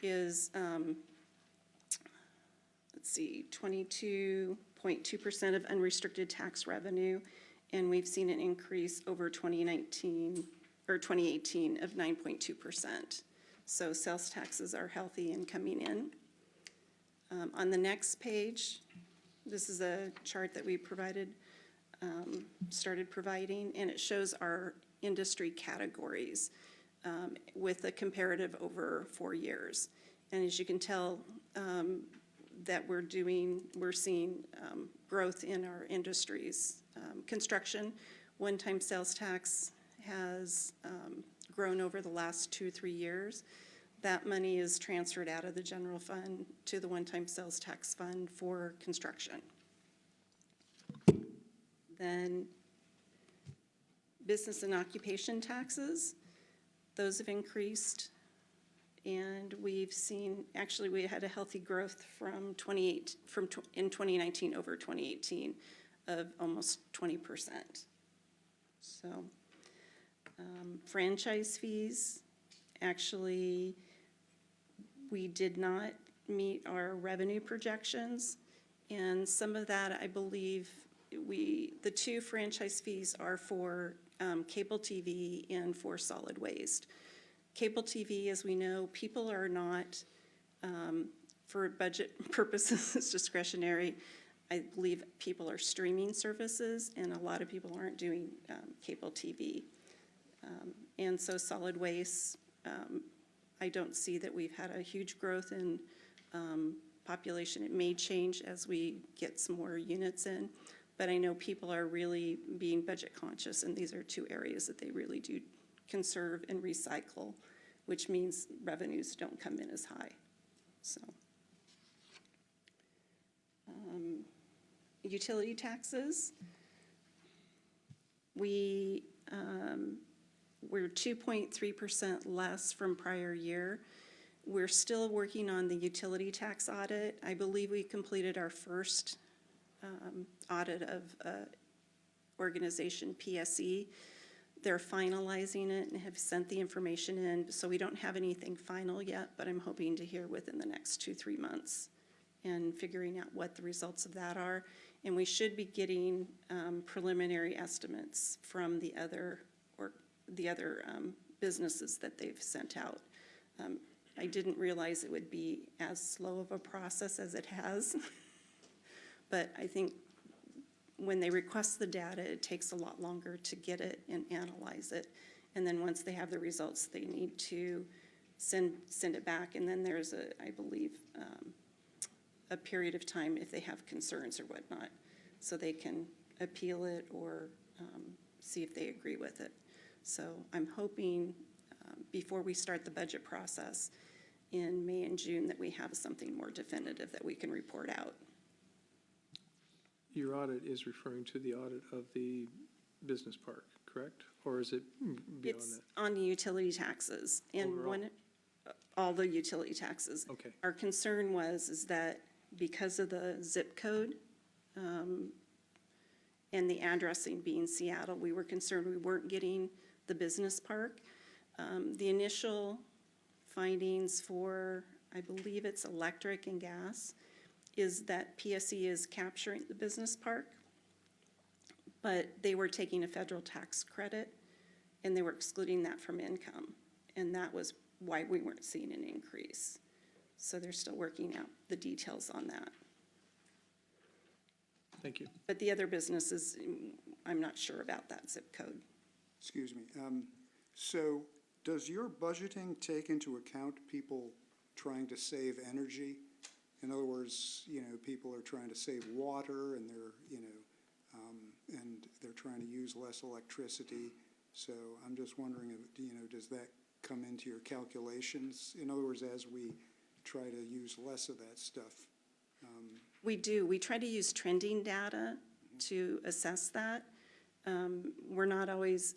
is, let's see, 22.2% of unrestricted tax revenue, and we've seen an increase over 2019 or 2018 of 9.2%. So sales taxes are healthy and coming in. On the next page, this is a chart that we started providing, and it shows our industry categories with a comparative over 4 years. And as you can tell, that we're seeing growth in our industries. Construction, one-time sales tax has grown over the last 2-3 years. That money is transferred out of the general fund to the one-time sales tax fund for construction. Then business and occupation taxes, those have increased. And we've seen, actually, we had a healthy growth in 2019 over 2018 of almost 20%. So franchise fees, actually, we did not meet our revenue projections. And some of that, I believe, the 2 franchise fees are for cable TV and for solid waste. Cable TV, as we know, people are not, for budget purposes, it's discretionary. I believe people are streaming services, and a lot of people aren't doing cable TV. And so solid waste, I don't see that we've had a huge growth in population. It may change as we get some more units in, but I know people are really being budget conscious, and these are 2 areas that they really do conserve and recycle, which means revenues don't come in as high. So, utility taxes, we're 2.3% less from prior year. We're still working on the utility tax audit. I believe we completed our first audit of organization PSE. They're finalizing it and have sent the information in, so we don't have anything final yet, but I'm hoping to hear within the next 2-3 months and figuring out what the results of that are. And we should be getting preliminary estimates from the other businesses that they've sent out. I didn't realize it would be as slow of a process as it has. But I think when they request the data, it takes a lot longer to get it and analyze it. And then once they have the results, they need to send it back. And then there's I believe, a period of time if they have concerns or whatnot, so they can appeal it or see if they agree with it. So I'm hoping before we start the budget process in May and June that we have something more definitive that we can report out. Your audit is referring to the audit of the business park, correct? Or is it beyond It's that? on the utility taxes and Overall? all the utility taxes. Okay. Our concern is that because of the zip code and the addressing being Seattle, we were concerned we weren't getting the business park. The initial findings for, I believe it's electric and gas, is that PSE is capturing the business park, but they were taking a federal tax credit and they were excluding that from income. And that was why we weren't seeing an increase. So they're still working out the details on that. Thank you. But the other businesses, I'm not sure about that zip code. Excuse me. So does your budgeting take into account people trying to save energy? In other words, people are trying to save water and they're trying to use less electricity. So I'm just wondering, does that come into your calculations? In other words, as we try to use less of that stuff. We do. We try to use trending data to assess that. We're not always,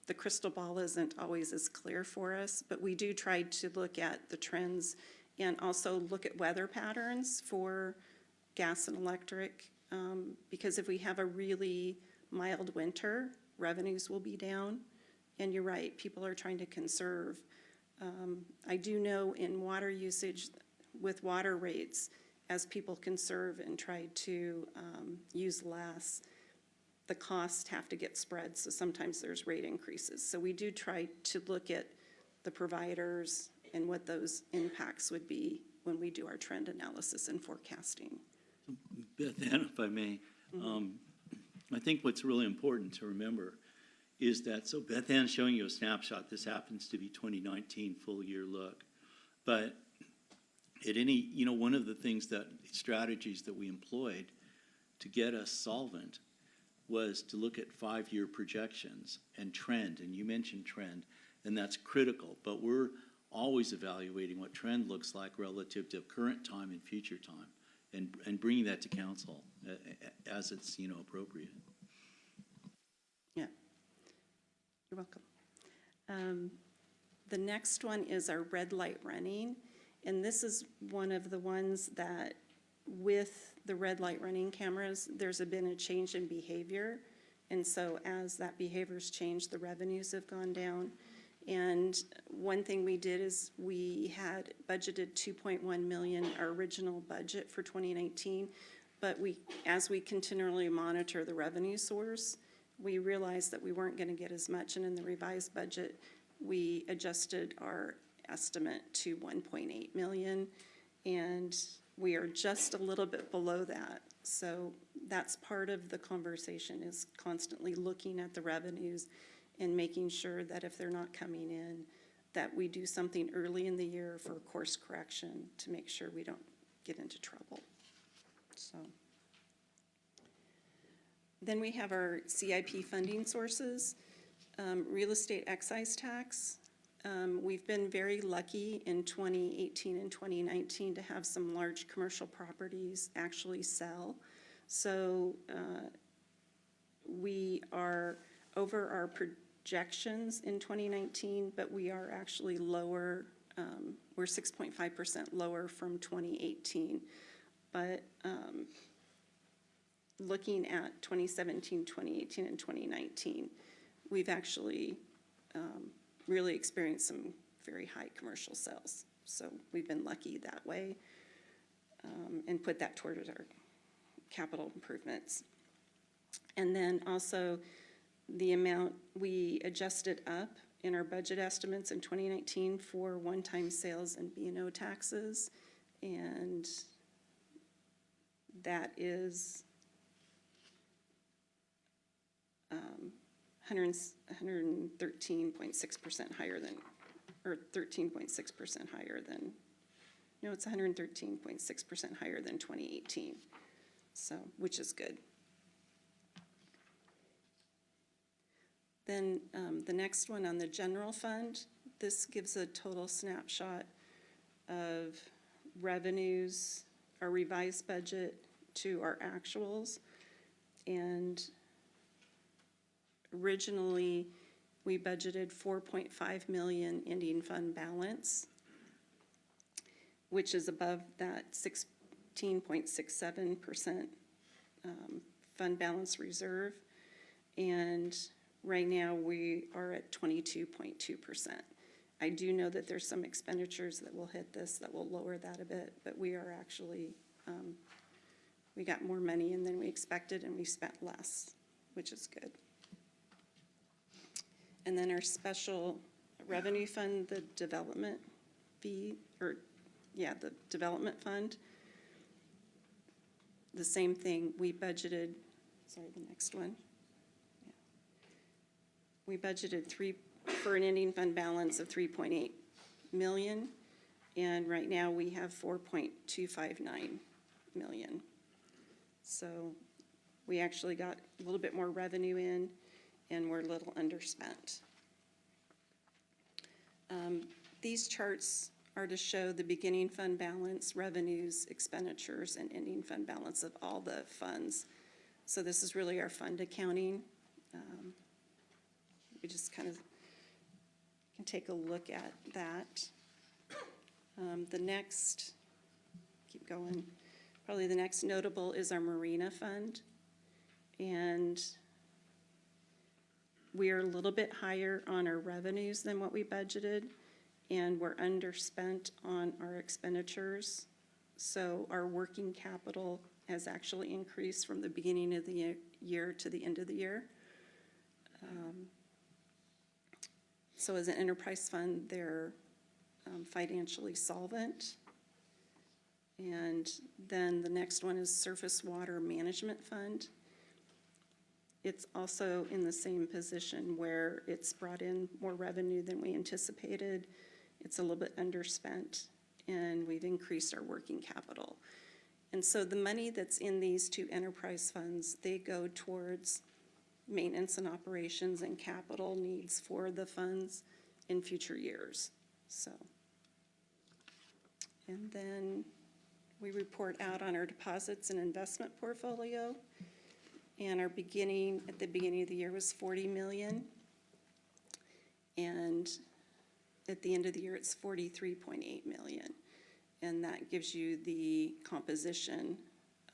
the crystal ball isn't always as clear for us, but we do try to look at the trends and also look at weather patterns for gas and electric. Because if we have a really mild winter, revenues will be down. And you're right, people are trying to conserve. I do know in water usage, with water rates, as people conserve and try to use less, the costs have to get spread, so sometimes there's rate increases. So we do try to look at the providers and what those impacts would be when we do our trend analysis and forecasting. Beth Ann, if I may, I think what's really important to remember is that, so Beth Ann's showing you a snapshot. This happens to be 2019 full year look. But at any, one of the strategies that we employed to get us solvent was to look at 5-year projections and trend, and you mentioned trend, and that's critical, but we're always evaluating what trend looks like relative to current time and future time, and bringing that to council as it's, appropriate. Yeah. You're welcome. The next one is our red light running, and this is one of the ones that with the red light running cameras, there's been a change in behavior. And so as that behavior's changed, the revenues have gone down. And one thing we did is we had budgeted 2.1 million, our original budget for 2019. But as we continually monitor the revenue source, we realized that we weren't going to get as much. And in the revised budget, we adjusted our estimate to 1.8 million. And we are just a little bit below that. So that's part of the conversation, is constantly looking at the revenues and making sure that if they're not coming in, that we do something early in the year for course correction to make sure we don't get into trouble. So then we have our CIP funding sources. Real estate excise tax. We've been very lucky in 2018 and 2019 to have some large commercial properties actually sell. So we are over our projections in 2019, but we are actually lower. We're 6.5% lower from 2018. But looking at 2017, 2018, and 2019, we've actually really experienced some very high commercial sales. So we've been lucky that way, and put that towards our capital improvements. And then also the amount we adjusted up in our budget estimates in 2019 for one-time sales and B&O taxes. And that is 113.6% higher than, or 13.6% higher than, no, it's 113.6% higher than 2018. So, which is good. Then the next one on the general fund, this gives a total snapshot of revenues, our revised budget to our actuals. And originally, we budgeted 4.5 million ending fund balance, which is above that 16.67% fund balance reserve. And right now, we are at 22.2%. I do know that there's some expenditures that will hit this that will lower that a bit, but we are actually, we got more money in than we expected, and we spent less, which is good. And then our special revenue fund, the development fee, or yeah, the development fund, the same thing, we budgeted, sorry, the next one. Yeah. We budgeted for an ending fund balance of 3.8 million, and right now we have 4.259 million. So we actually got a little bit more revenue in, and we're a little underspent. These charts are to show the beginning fund balance, revenues, expenditures, and ending fund balance of all the funds. So this is really our fund accounting. We just kind of can take a look at that. The next, keep going, probably the next notable is our marina fund. And we are a little bit higher on our revenues than what we budgeted, and we're underspent on our expenditures. So our working capital has actually increased from the beginning of the year to the end of the year. So as an enterprise fund, they're financially solvent. And then the next one is Surface Water Management Fund. It's also in the same position where it's brought in more revenue than we anticipated. It's a little bit underspent, and we've increased our working capital. And so the money that's in these two enterprise funds, they go towards maintenance and operations and capital needs for the funds in future years, so. And then we report out on our deposits and investment portfolio. And at the beginning of the year was 40 million. And at the end of the year, it's 43.8 million. And that gives you the composition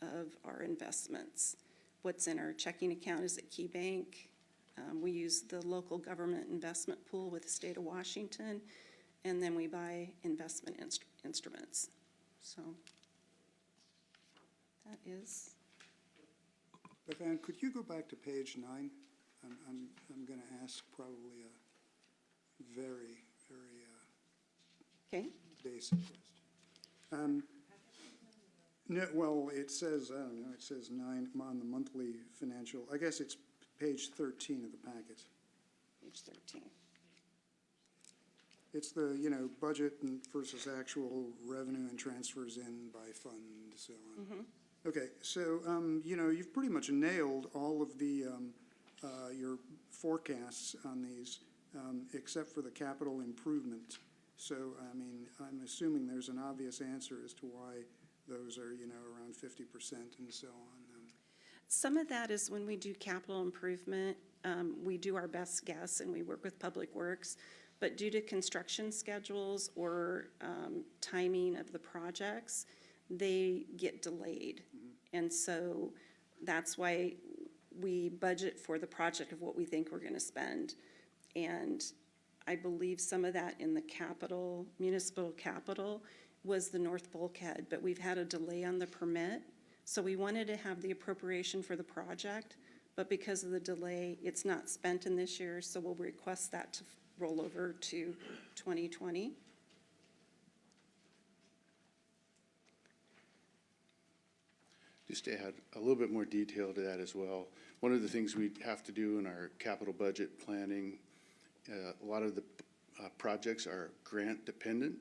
of our investments. What's in our checking account is at Key Bank. We use the local government investment pool with the state of Washington, and then we buy investment instruments. So that is. Beth Ann, could you go back to page 9? I'm going to ask probably a very, very Okay. basic question. No, well, it says, I don't know, it says 9 on the monthly financial, I guess it's page 13 of the packet. Page 13. It's the, budget versus actual revenue and transfers in by fund, so on. Okay, so, you've pretty much nailed all of the, your forecasts on these, except for the capital improvement. So, I mean, I'm assuming there's an obvious answer as to why those are, around 50% and so on. Some of that is when we do capital improvement, we do our best guess and we work with Public Works. But due to construction schedules or timing of the projects, they get delayed. And so that's why we budget for the project of what we think we're gonna spend. And I believe some of that in the capital, municipal capital, was the north bulkhead, but we've had a delay on the permit. So we wanted to have the appropriation for the project, but because of the delay, it's not spent in this year, so we'll request that to roll over to 2020. Just to add a little bit more detail to that as well, one of the things we have to do in our capital budget planning, a lot of the projects are grant dependent.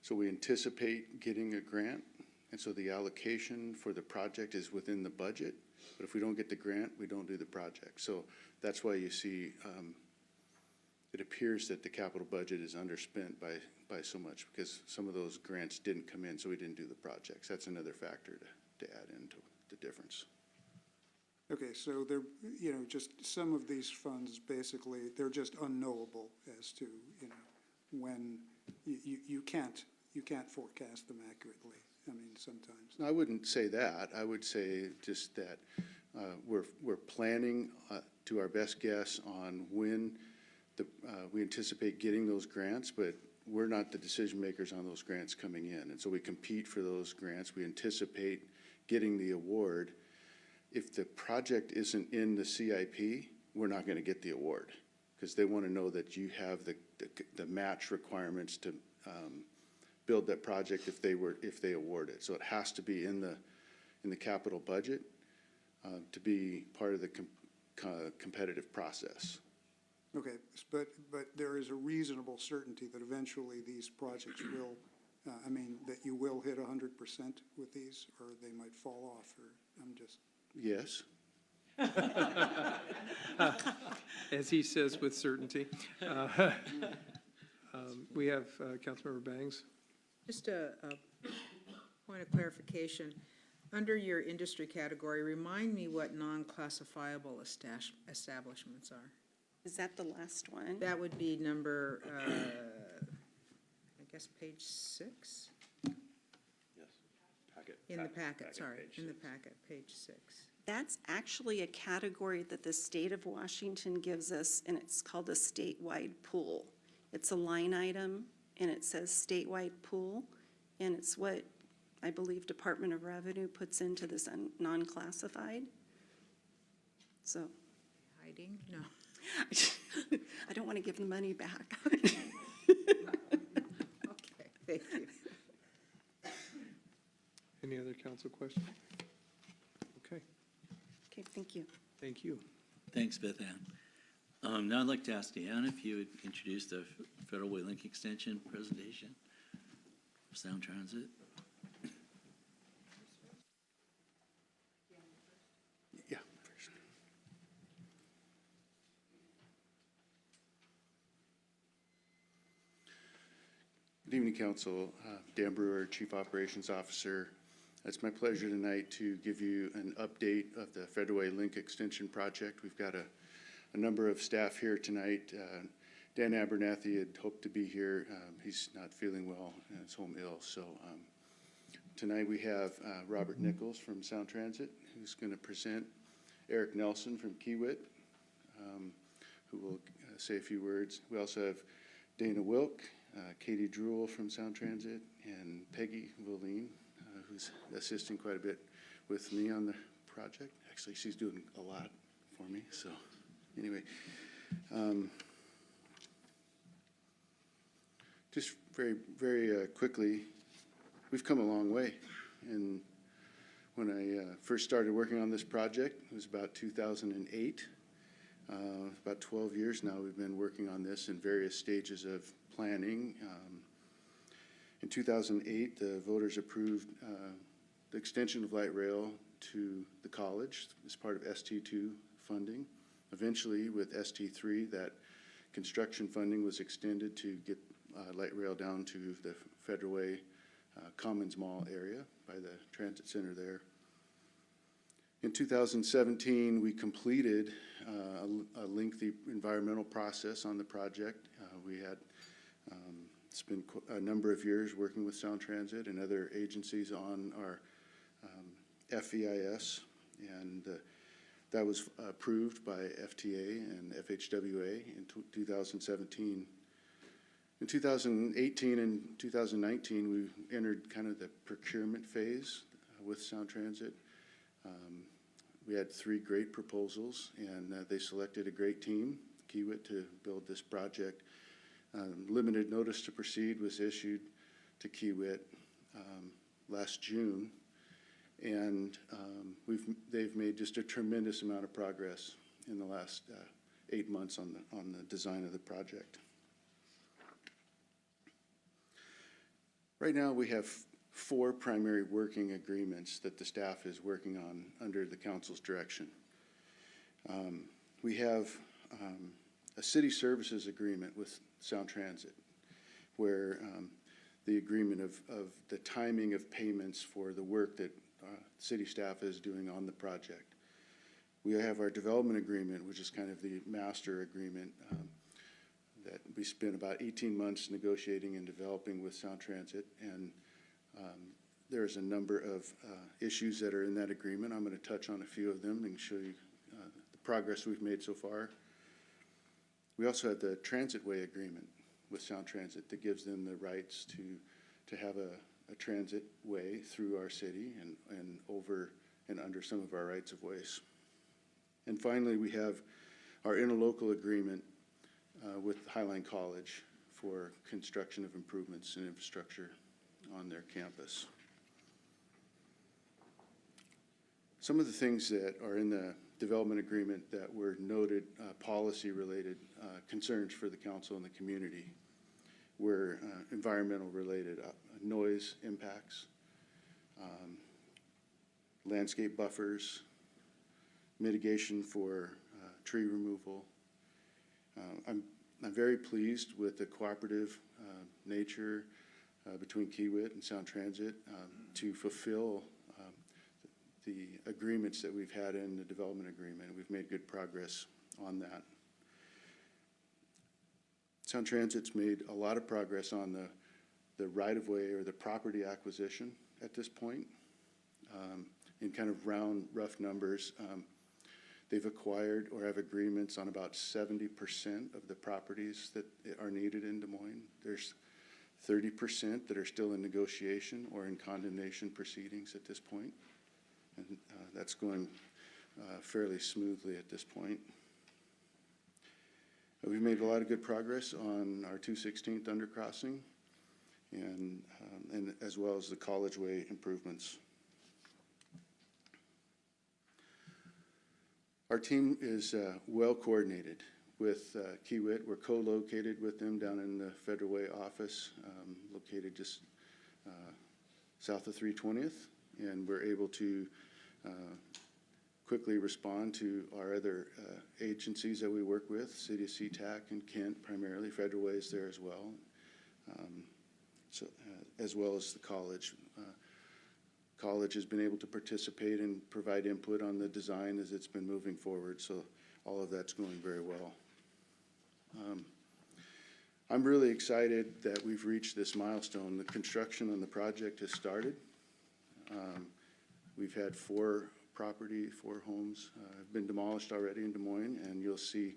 So we anticipate getting a grant, and so the allocation for the project is within the budget. But if we don't get the grant, we don't do the project. So that's why you see it appears that the capital budget is underspent by so much, because some of those grants didn't come in, so we didn't do the projects. That's another factor to add into the difference. Okay, so they're, just some of these funds, basically, they're just unknowable as to, when you can't forecast them accurately. I mean, sometimes. I wouldn't say that. I would say just that we're planning to our best guess on when we anticipate getting those grants, but we're not the decision makers on those grants coming in. And so we compete for those grants. We anticipate getting the award. If the project isn't in the CIP, we're not going to get the award, because they want to know that you have the match requirements to build that project if they award it. So it has to be in the capital budget to be part of the competitive process. Okay, but there is a reasonable certainty that eventually these projects will, that you will hit 100% with these, or they might fall off, or I'm just. Yes. As he says with certainty. We have Councilmember Bangs. Just a point of clarification. Under your industry category, remind me what non-classifiable establishments are. Is that the last one? That would be number, I guess, page 6? Yes. Packet. In the packet, sorry, in the packet, page 6. That's actually a category that the state of Washington gives us, and it's called a statewide pool. It's a line item, and it says statewide pool, and it's what I believe Department of Revenue puts into this non-classified. So. Hiding? No. I don't want to give the money back. Okay, thank you. Any other council questions? Okay, Okay, thank you. thank you. Thanks, Beth Ann. Now I'd like to ask Deanna if you would introduce the Federal Way Link Extension presentation. Sound Transit. Yeah, first. Good evening, Council. Dan Brewer, Chief Operations Officer. It's my pleasure tonight to give you an update of the Federal Link Extension Project. We've got a number of staff here tonight. Dan Abernathy had hoped to be here. He's not feeling well and is home ill. So tonight we have Robert Nichols from Sound Transit, who's going to present. Eric Nelson from Kiewit, who will say a few words. We also have Dana Wilk, Katie Druel from Sound Transit, and Peggy Voline, who's assisting quite a bit with me on the project. Actually, she's doing a lot for me. So anyway, just very quickly, we've come a long way. And when I first started working on this project, it was about 2008. About 12 years now we've been working on this in various stages of planning. In 2008, the voters approved the extension of light rail to the college as part of ST2 funding. Eventually, with ST3, that construction funding was extended to get light rail down to the Federal Way Commons Mall area by the transit center there. In 2017, we completed a lengthy environmental process on the project. We had spent a number of years working with Sound Transit and other agencies on our FEIS, and that was approved by FTA and FHWA in 2017. In 2018 and 2019, we entered kind of the procurement phase with Sound Transit. We had 3 great proposals, and they selected a great team, Kiewit, to build this project. Limited notice to proceed was issued to Kiewit last June, and they've made just a tremendous amount of progress in the last 8 months on the design of the project. Right now, we have 4 primary working agreements that the staff is working on under the council's direction. We have a city services agreement with Sound Transit, where the agreement of the timing of payments for the work that city staff is doing on the project. We have our development agreement, which is kind of the master agreement that we spent about 18 months negotiating and developing with Sound Transit, and there's a number of issues that are in that agreement. I'm going to touch on a few of them and show you the progress we've made so far. We also have the Transitway agreement with Sound Transit that gives them the rights to have a transit way through our city and over and under some of our rights of ways. And finally, we have our interlocal agreement with Highline College for construction of improvements in infrastructure on their campus. Some of the things that are in the development agreement that were noted policy-related concerns for the council and the community were environmental-related, noise impacts, landscape buffers, mitigation for tree removal. I'm very pleased with the cooperative nature between Kiewit and Sound Transit to fulfill the agreements that we've had in the development agreement. We've made good progress on that. Sound Transit's made a lot of progress on the right-of-way or the property acquisition at this point. In kind of round, rough numbers, they've acquired or have agreements on about 70% of the properties that are needed in Des Moines. There's 30% that are still in negotiation or in condemnation proceedings at this point. And that's going fairly smoothly at this point. We've made a lot of good progress on our 216th undercrossing and as well as the College Way improvements. Our team is well coordinated with Kiewit. We're co-located with them down in the Federal Way office, located just south of 320th, and we're able to quickly respond to our other agencies that we work with, City of SeaTac and Kent primarily. Federal Way is there as well, as well as the college. College has been able to participate and provide input on the design as it's been moving forward, so all of that's going very well. I'm really excited that we've reached this milestone. The construction on the project has started. We've had 4 homes have been demolished already in Des Moines, and you'll see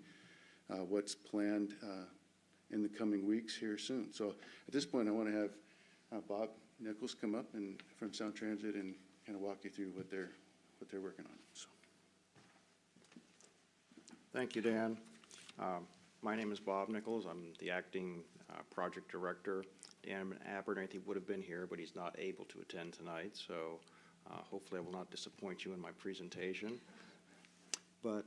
what's planned in the coming weeks here soon. So at this point, I want to have Bob Nichols come up and from Sound Transit and kind of walk you through what they're working on. So. Thank you, Dan. My name is Bob Nichols. I'm the acting project director. Dan Abernathy would have been here, but he's not able to attend tonight, so hopefully I will not disappoint you in my presentation. But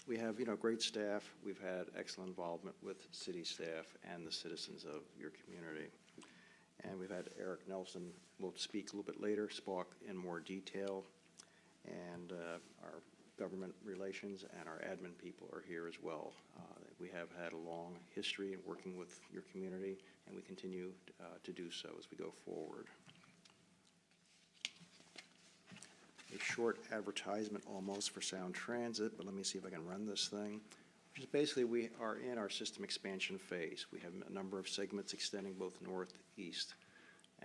we have, great staff. We've had excellent involvement with city staff and the citizens of your community. And we've had Eric Nelson, will speak a little bit later, spoke in more detail. And our government relations and our admin people are here as well. We have had a long history in working with your community, and we continue to do so as we go forward. A short advertisement almost for Sound Transit, but let me see if I can run this thing. Which is basically, we are in our system expansion phase. We have a number of segments extending both north, east,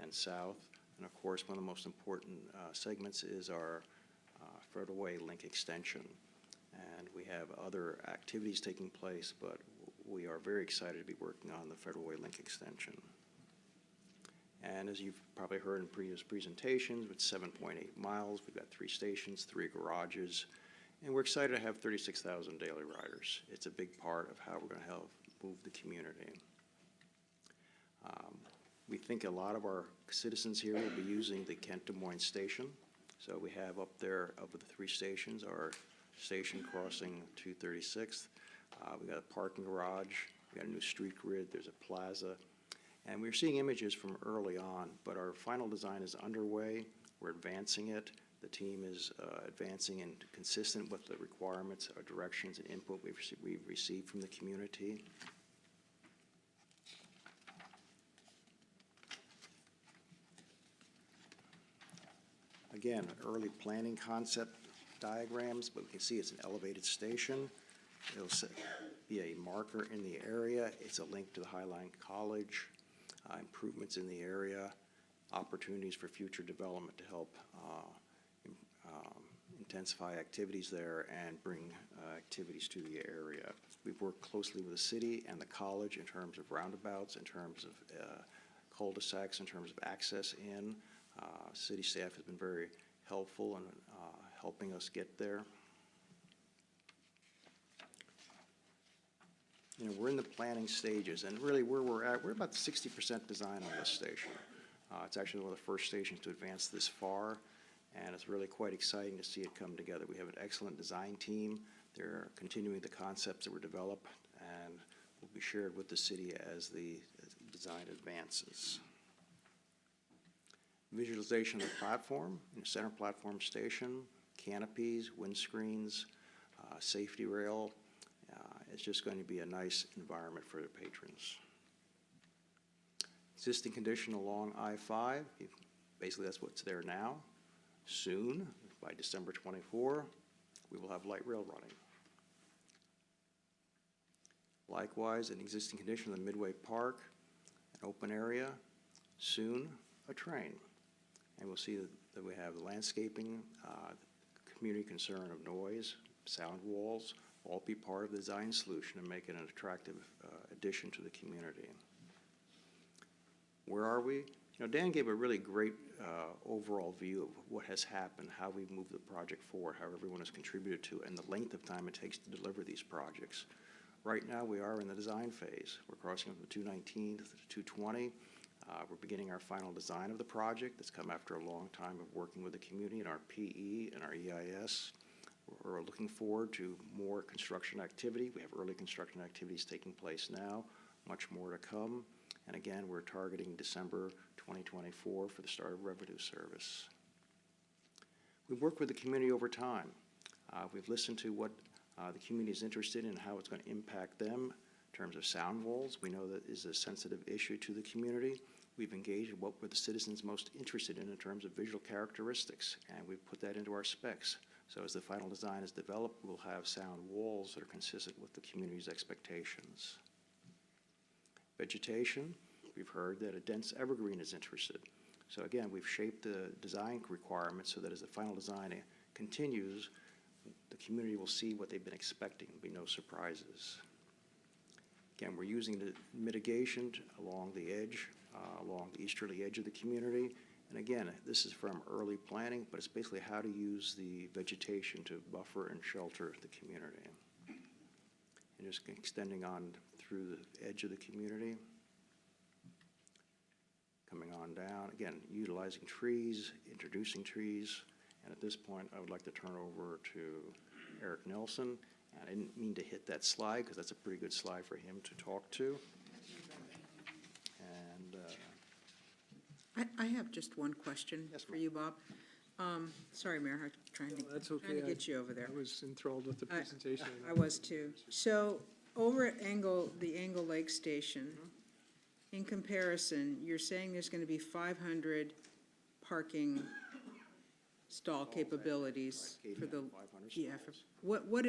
and south. And of course, one of the most important segments is our Federal Way link extension. And we have other activities taking place, but we are very excited to be working on the Federal Way link extension. And as you've probably heard in previous presentations, with 7.8 miles, we've got 3 stations, 3 garages, and we're excited to have 36,000 daily riders. It's a big part of how we're going to help move the community. We think a lot of our citizens here will be using the Kent Des Moines station. So we have up there, of the 3 stations, our station crossing 236th. We got a parking garage, we got a new street grid, there's a plaza. And we're seeing images from early on, but our final design is underway. We're advancing it. The team is advancing and consistent with the requirements, our directions, and input we've received from the community. Again, early planning concept diagrams, but we can see it's an elevated station. It'll be a marker in the area. It's a link to the Highline College, improvements in the area, opportunities for future development to help intensify activities there and bring activities to the area. We've worked closely with the city and the college in terms of roundabouts, in terms of cul-de-sacs, in terms of access in. City staff has been very helpful in helping us get there. We're in the planning stages, and really where we're at, we're about 60% design on this station. It's actually one of the first stations to advance this far, and it's really quite exciting to see it come together. We have an excellent design team. They're continuing the concepts that were developed and will be shared with the city as the design advances. Visualization of the platform, center platform station, canopies, windscreens, safety rail. It's just going to be a nice environment for the patrons. Existing condition along I-5, basically that's what's there now. Soon, by December 24, we will have light rail running. Likewise, an existing condition of the Midway Park, an open area, soon a train. And we'll see that we have the landscaping, community concern of noise, sound walls, all be part of the design solution and make it an attractive addition to the community. Where are we? Dan gave a really great overall view of what has happened, how we've moved the project forward, how everyone has contributed to it, and the length of time it takes to deliver these projects. Right now, we are in the design phase. We're crossing from the 219 to the 220. We're beginning our final design of the project. That's come after a long time of working with the community and our PE and our EIS. We're looking forward to more construction activity. We have early construction activities taking place now, much more to come. And again, we're targeting December 2024 for the start of revenue service. We've worked with the community over time. We've listened to what the community is interested in and how it's going to impact them in terms of sound walls. We know that is a sensitive issue to the community. We've engaged in what were the citizens most interested in terms of visual characteristics, and we've put that into our specs. So as the final design is developed, we'll have sound walls that are consistent with the community's expectations. Vegetation, we've heard that a dense evergreen is interested. So again, we've shaped the design requirements so that as the final design continues, the community will see what they've been expecting. There'll be no surprises. Again, we're using the mitigation along the edge, along the easterly edge of the community. And again, this is from early planning, but it's basically how to use the vegetation to buffer and shelter the community. And just extending on through the edge of the community. Coming on down, again, utilizing trees, introducing trees. And at this point, I would like to turn over to Eric Nelson. And I didn't mean to hit that slide because that's a pretty good slide for him to talk to. And I have just one question for you, Bob. Sorry, Mayor, I'm trying to, That's trying okay. to get you over there. I was enthralled with the presentation. I was too. So over at the Angle Lake Station, in comparison, you're saying there's going to be 500 parking stall capabilities for the, 500 yeah, stalls. what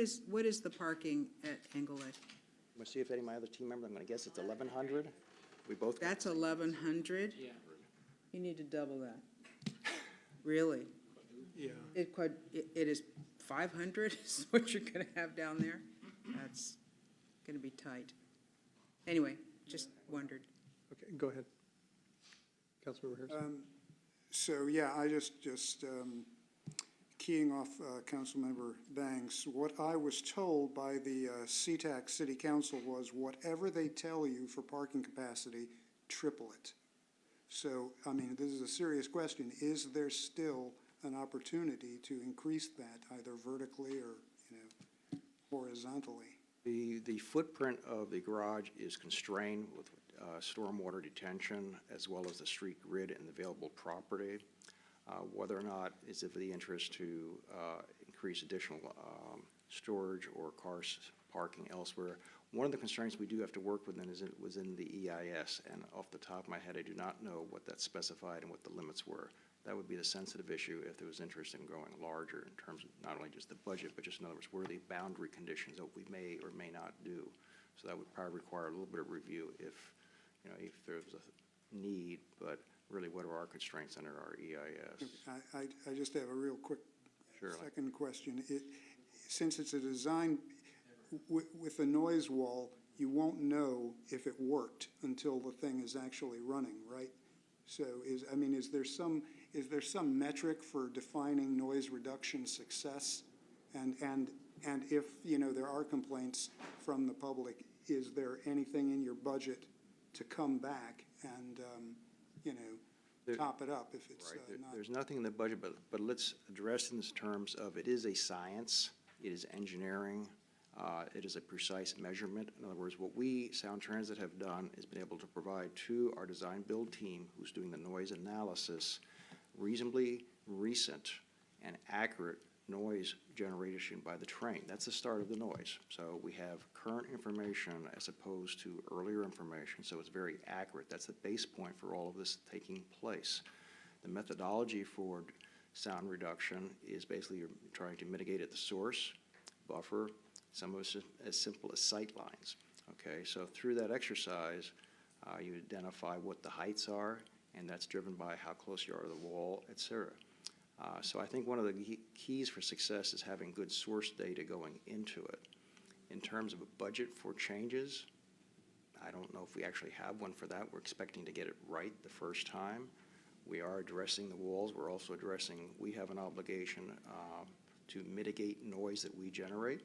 is the parking at Angle Lake? I'm going to see if any of my other team members, I'm going to guess it's 1,100. We both. That's 1,100? Yeah. You need to double that. Really? Yeah. It is 500 is what you're going to have down there? That's going to be tight. Anyway, just wondered. Okay, go ahead. Councilmember Harrison. So, yeah, I just keying off Councilmember Banks, what I was told by the SeaTac City Council was whatever they tell you for parking capacity, triple it. So, I mean, this is a serious question. Is there still an opportunity to increase that either vertically or, horizontally? The footprint of the garage is constrained with stormwater detention as well as the street grid and the available property. Whether or not it's of the interest to increase additional storage or cars parking elsewhere. One of the constraints we do have to work within is within the EIS, and off the top of my head, I do not know what that specified and what the limits were. That would be the sensitive issue if there was interest in going larger in terms of not only just the budget, but just in other words, where are the boundary conditions that we may or may not do. So that would probably require a little bit of review if there's a need, but really what are our constraints under our EIS? I just have a real quick Sure. second question. Since it's a design with a noise wall, you won't know if it worked until the thing is actually running, right? So is there some metric for defining noise reduction success? And if, there are complaints from the public, is there anything in your budget to come back and, top it up if it's not? There's nothing in the budget, but let's address in terms of it is a science, it is engineering, it is a precise measurement. In other words, what we, Sound Transit, have done is been able to provide to our design build team who's doing the noise analysis reasonably recent and accurate noise generation by the train. That's the start of the noise. So we have current information as opposed to earlier information, so it's very accurate. That's the base point for all of this taking place. The methodology for sound reduction is basically you're trying to mitigate at the source, buffer, some of it's as simple as sight lines. Okay, so through that exercise, you identify what the heights are, and that's driven by how close you are to the wall, et cetera. So I think one of the keys for success is having good source data going into it. In terms of a budget for changes, I don't know if we actually have one for that. We're expecting to get it right the first time. We are addressing the walls. We're also we have an obligation to mitigate noise that we generate.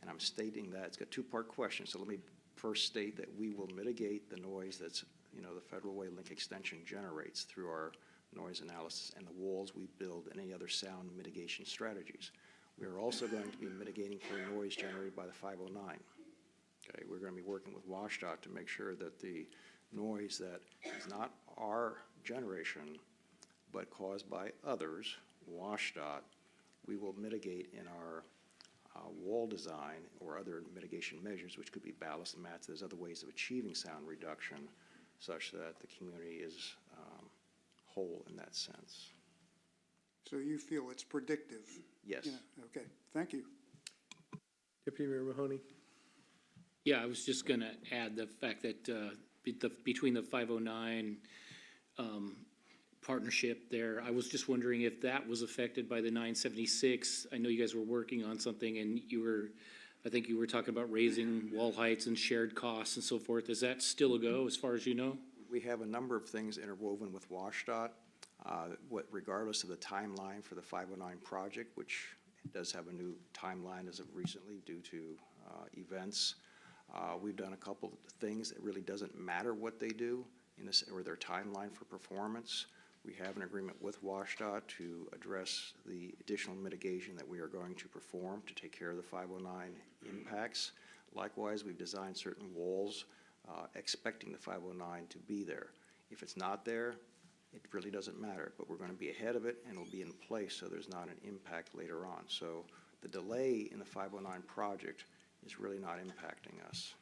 And I'm stating that, it's got a two-part question. So let me first state that we will mitigate the noise that's, the Federal Way Link extension generates through our noise analysis and the walls we build and any other sound mitigation strategies. We are also going to be mitigating for noise generated by the 509. Okay, we're going to be working with WashDOT to make sure that the noise that is not our generation, but caused by others, WashDOT, we will mitigate in our wall design or other mitigation measures, which could be ballast and mats. There's other ways of achieving sound reduction such that the community is whole in that sense. So you feel it's predictive? Yes. Yeah, okay, thank you. Deputy Mayor Mahoney? Yeah, I was just gonna add the fact that, between the 509, partnership there, I was just wondering if that was affected by the 976. I know you guys were working on something and I think you were talking about raising wall heights and shared costs and so forth. Is that still a go as far as you know? We have a number of things interwoven with WashDOT, regardless of the timeline for the 509 project, which does have a new timeline as of recently due to events. We've done a couple of things that really doesn't matter what they do in this, or their timeline for performance. We have an agreement with WashDOT to address the additional mitigation that we are going to perform to take care of the 509 impacts. Likewise, we've designed certain walls expecting the 509 to be there. If it's not there, it really doesn't matter, but we're going to be ahead of it and it'll be in place so there's not an impact later on. So the delay in the 509 project is really not impacting us.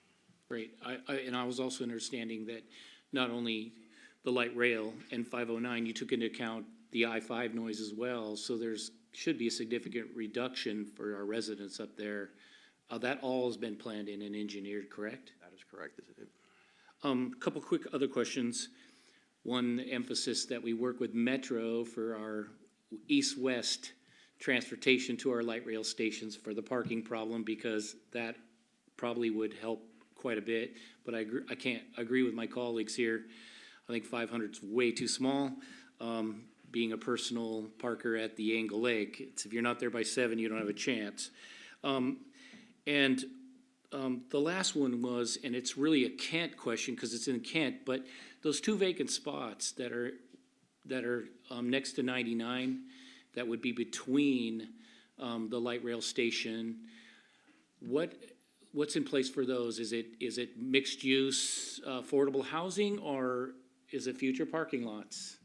Great. And I was also understanding that not only the light rail and 509, you took into account the I-5 noise as well, so should be a significant reduction for our residents up there. That all has been planned in and engineered, correct? That is correct. Couple quick other questions. One, emphasis that we work with Metro for our east-west transportation to our light rail stations for the parking problem, because that probably would help quite a bit. But I can't agree with my colleagues here. I think 500 is way too small. Being a personal parker at the Angle Lake, if you're not there by 7, you don't have a chance. The last one was, and it's really a Kent question because it's in Kent, but those 2 vacant spots that are next to 99, that would be between the light rail station. What's in place for those? Is it mixed use, affordable housing, or is it future parking lots?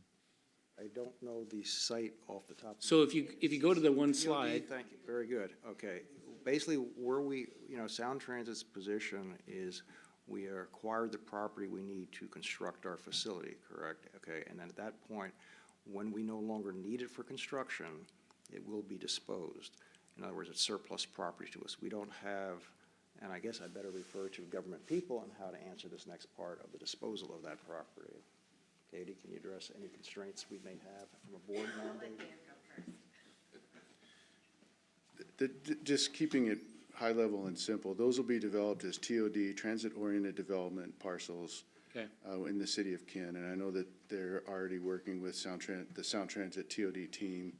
I don't know the site off the top. So if you go to the one slide. Thank you, very good, okay. Basically, Sound Transit's position is we acquired the property we need to construct our facility, correct? Okay, and then at that point, when we no longer need it for construction, it will be disposed. In other words, it's surplus property to us. We don't have, and I guess I better refer to government people on how to answer this next part of the disposal of that property. Katie, can you address any constraints we may have from a board mandate? Just keeping it high level and simple, those will be developed as TOD, transit-oriented development parcels. Okay. In the city of Ken, and I know that they're already working with the Sound Transit TOD team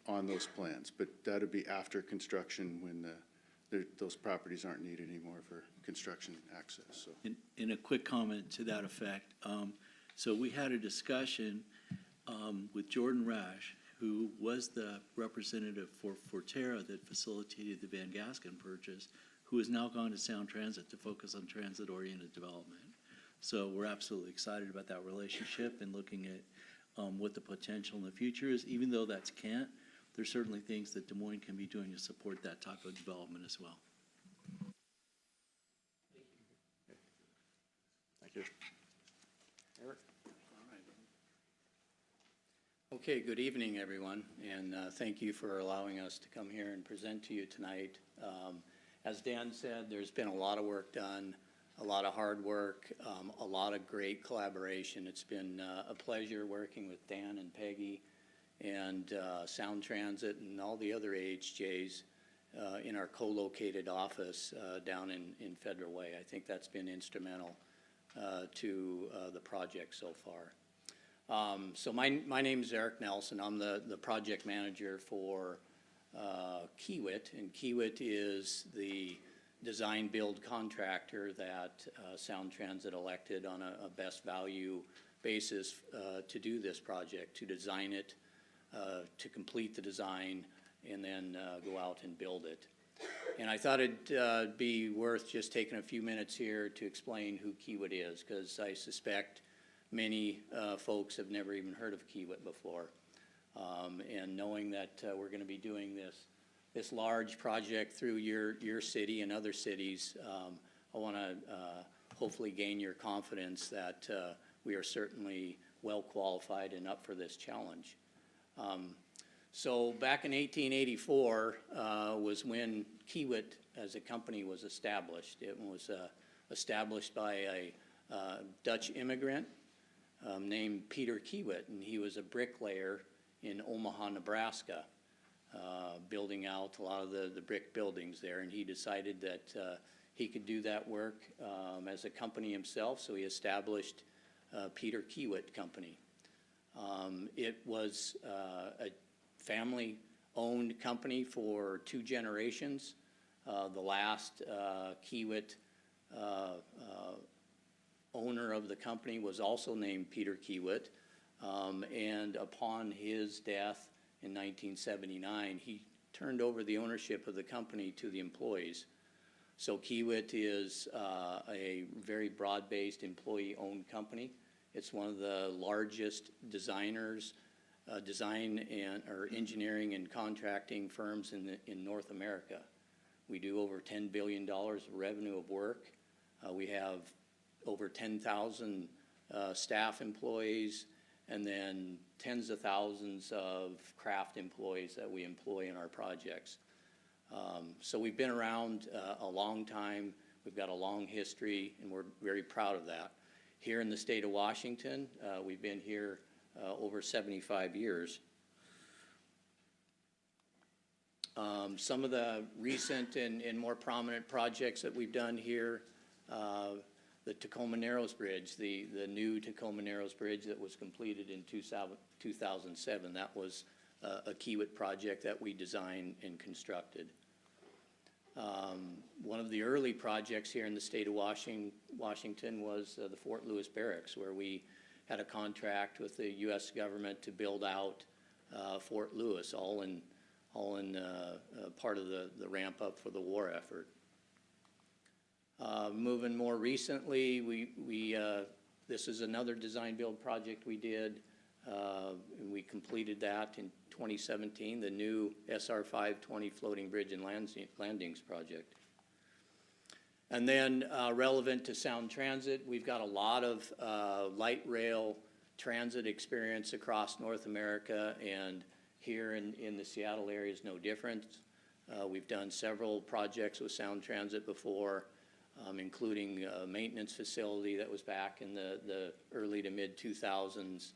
on those plans, but that'll be after construction when those properties aren't needed anymore for construction access. So. In a quick comment to that effect, so we had a discussion with Jordan Rash, who was the representative for Forterra that facilitated the Van Gasken purchase, who has now gone to Sound Transit to focus on transit-oriented development. So we're absolutely excited about that relationship and looking at what the potential in the future is. Even though that's Kent, there's certainly things that Des Moines can be doing to support that type of development as well. Thank you. Eric? Okay, good evening, everyone, and thank you for allowing us to come here and present to you tonight. As Dan said, there's been a lot of work done, a lot of hard work, a lot of great collaboration. It's been a pleasure working with Dan and Peggy and Sound Transit and all the other AHJs in our co-located office down in Federal Way. I think that's been instrumental to the project so far. So my name is Eric Nelson. I'm the project manager for Kiewit, and Kiewit is the design build contractor that Sound Transit elected on a best value basis to do this project, to design it, to complete the design, and then go out and build it. And I thought it'd be worth just taking a few minutes here to explain who Kiewit is, because I suspect many folks have never even heard of Kiewit before. And knowing that we're going to be doing this large project through your city and other cities, I want to hopefully gain your confidence that we are certainly well qualified and up for this challenge. So back in 1884 was when Kiewit as a company was established. It was established by a Dutch immigrant named Peter Kiewit, and he was a bricklayer in Omaha, Nebraska, building out a lot of the brick buildings there, and he decided that he could do that work as a company himself, so he established Peter Kiewit Company. It was a family-owned company for 2 generations. The last Kiewit owner of the company was also named Peter Kiewit, and upon his death in 1979, he turned over the ownership of the company to the employees. So Kiewit is a very broad-based employee-owned company. It's one of the largest designers, design or engineering and contracting firms in North America. We do over $10 billion of revenue of work. We have over 10,000 staff employees, and then tens of thousands of craft employees that we employ in our projects. So we've been around a long time. We've got a long history, and we're very proud of that. Here in the state of Washington, we've been here over 75 years. Some of the recent and more prominent projects that we've done here, the Tacoma Narrows Bridge, the new Tacoma Narrows Bridge that was completed in 2007. That was a Kiewit project that we designed and constructed. One of the early projects here in the state of Washington was the Fort Lewis Barracks, where we had a contract with the U.S. government to build out Fort Lewis, all in part of the ramp up for the war effort. Moving more recently, this is another design build project we did. We completed that in 2017, the new SR 520 Floating Bridge and Landings project. And then relevant to Sound Transit, we've got a lot of light rail transit experience across North America, and here in the Seattle area is no different. We've done several projects with Sound Transit before, including a maintenance facility that was back in the early to mid 2000s.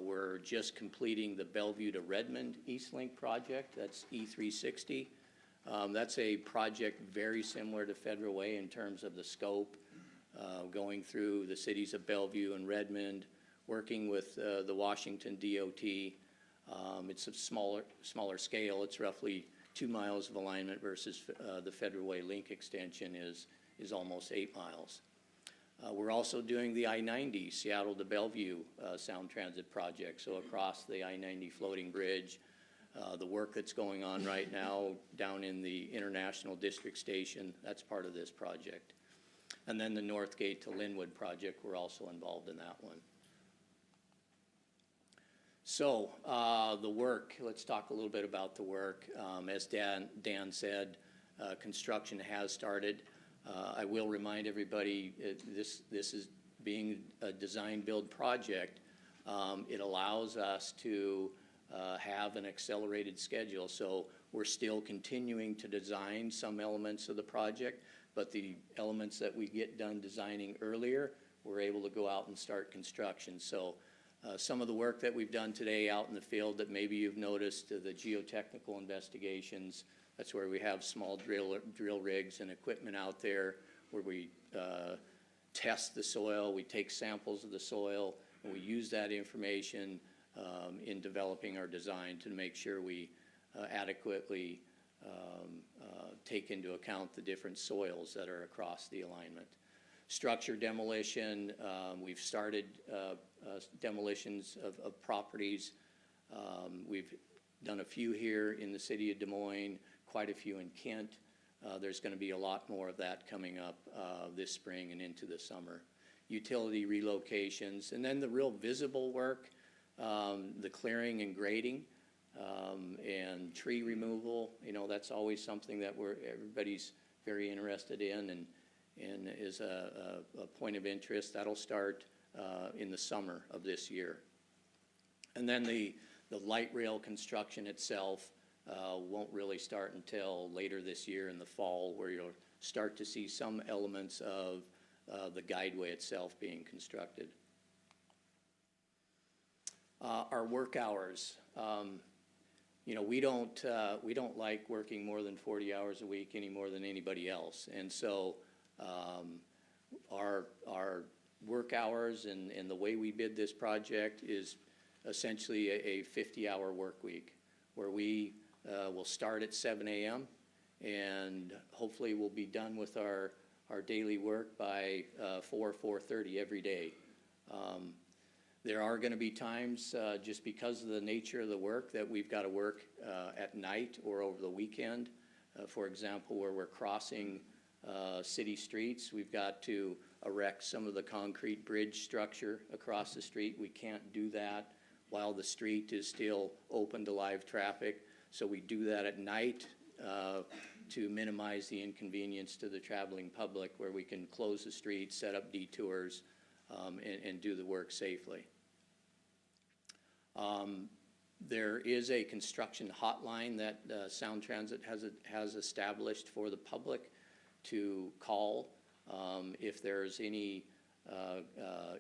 We're just completing the Bellevue to Redmond East Link project. That's E360. That's a project very similar to Federal Way in terms of the scope, going through the cities of Bellevue and Redmond, working with the Washington DOT. It's a smaller scale. It's roughly 2 miles of alignment versus the Federal Way link extension is almost 8 miles. We're also doing the I-90 Seattle to Bellevue Sound Transit project. So across the I-90 floating bridge, the work that's going on right now down in the International District Station, that's part of this project. And then the Northgate to Linwood project, we're also involved in that one. So the work, let's talk a little bit about the work. As Dan said, construction has started. I will remind everybody, this is being a design build project. It allows us to have an accelerated schedule. So we're still continuing to design some elements of the project, but the elements that we get done designing earlier, we're able to go out and start construction. So some of the work that we've done today out in the field that maybe you've noticed, the geotechnical investigations, that's where we have small drill rigs and equipment out there where we test the soil, we take samples of the soil, and we use that information in developing our design to make sure we adequately take into account the different soils that are across the alignment. Structure demolition, we've started demolitions of properties. We've done a few here in the city of Des Moines, quite a few in Kent. There's going to be a lot more of that coming up this spring and into the summer. utility relocations, and then the real visible work, the clearing and grading, and tree removal. That's always something that everybody's very interested in and is a point of interest. That'll start in the summer of this year. And then the light rail construction itself won't really start until later this year in the fall, where you'll start to see some elements of the guideway itself being constructed. Our work hours. We don't like working more than 40 hours a week any more than anybody else. And so our work hours and the way we bid this project is essentially a 50-hour work week, where we will start at 7 a.m. and hopefully we'll be done with our daily work by 4:30 every day. There are going to be times, just because of the nature of the work, that we've got to work at night or over the weekend. For example, where we're crossing city streets, we've got to erect some of the concrete bridge structure across the street. We can't do that while the street is still open to live traffic. So we do that at night to minimize the inconvenience to the traveling public, where we can close the street, set up detours, and do the work safely. There is a construction hotline that Sound Transit has established for the public to call if there's any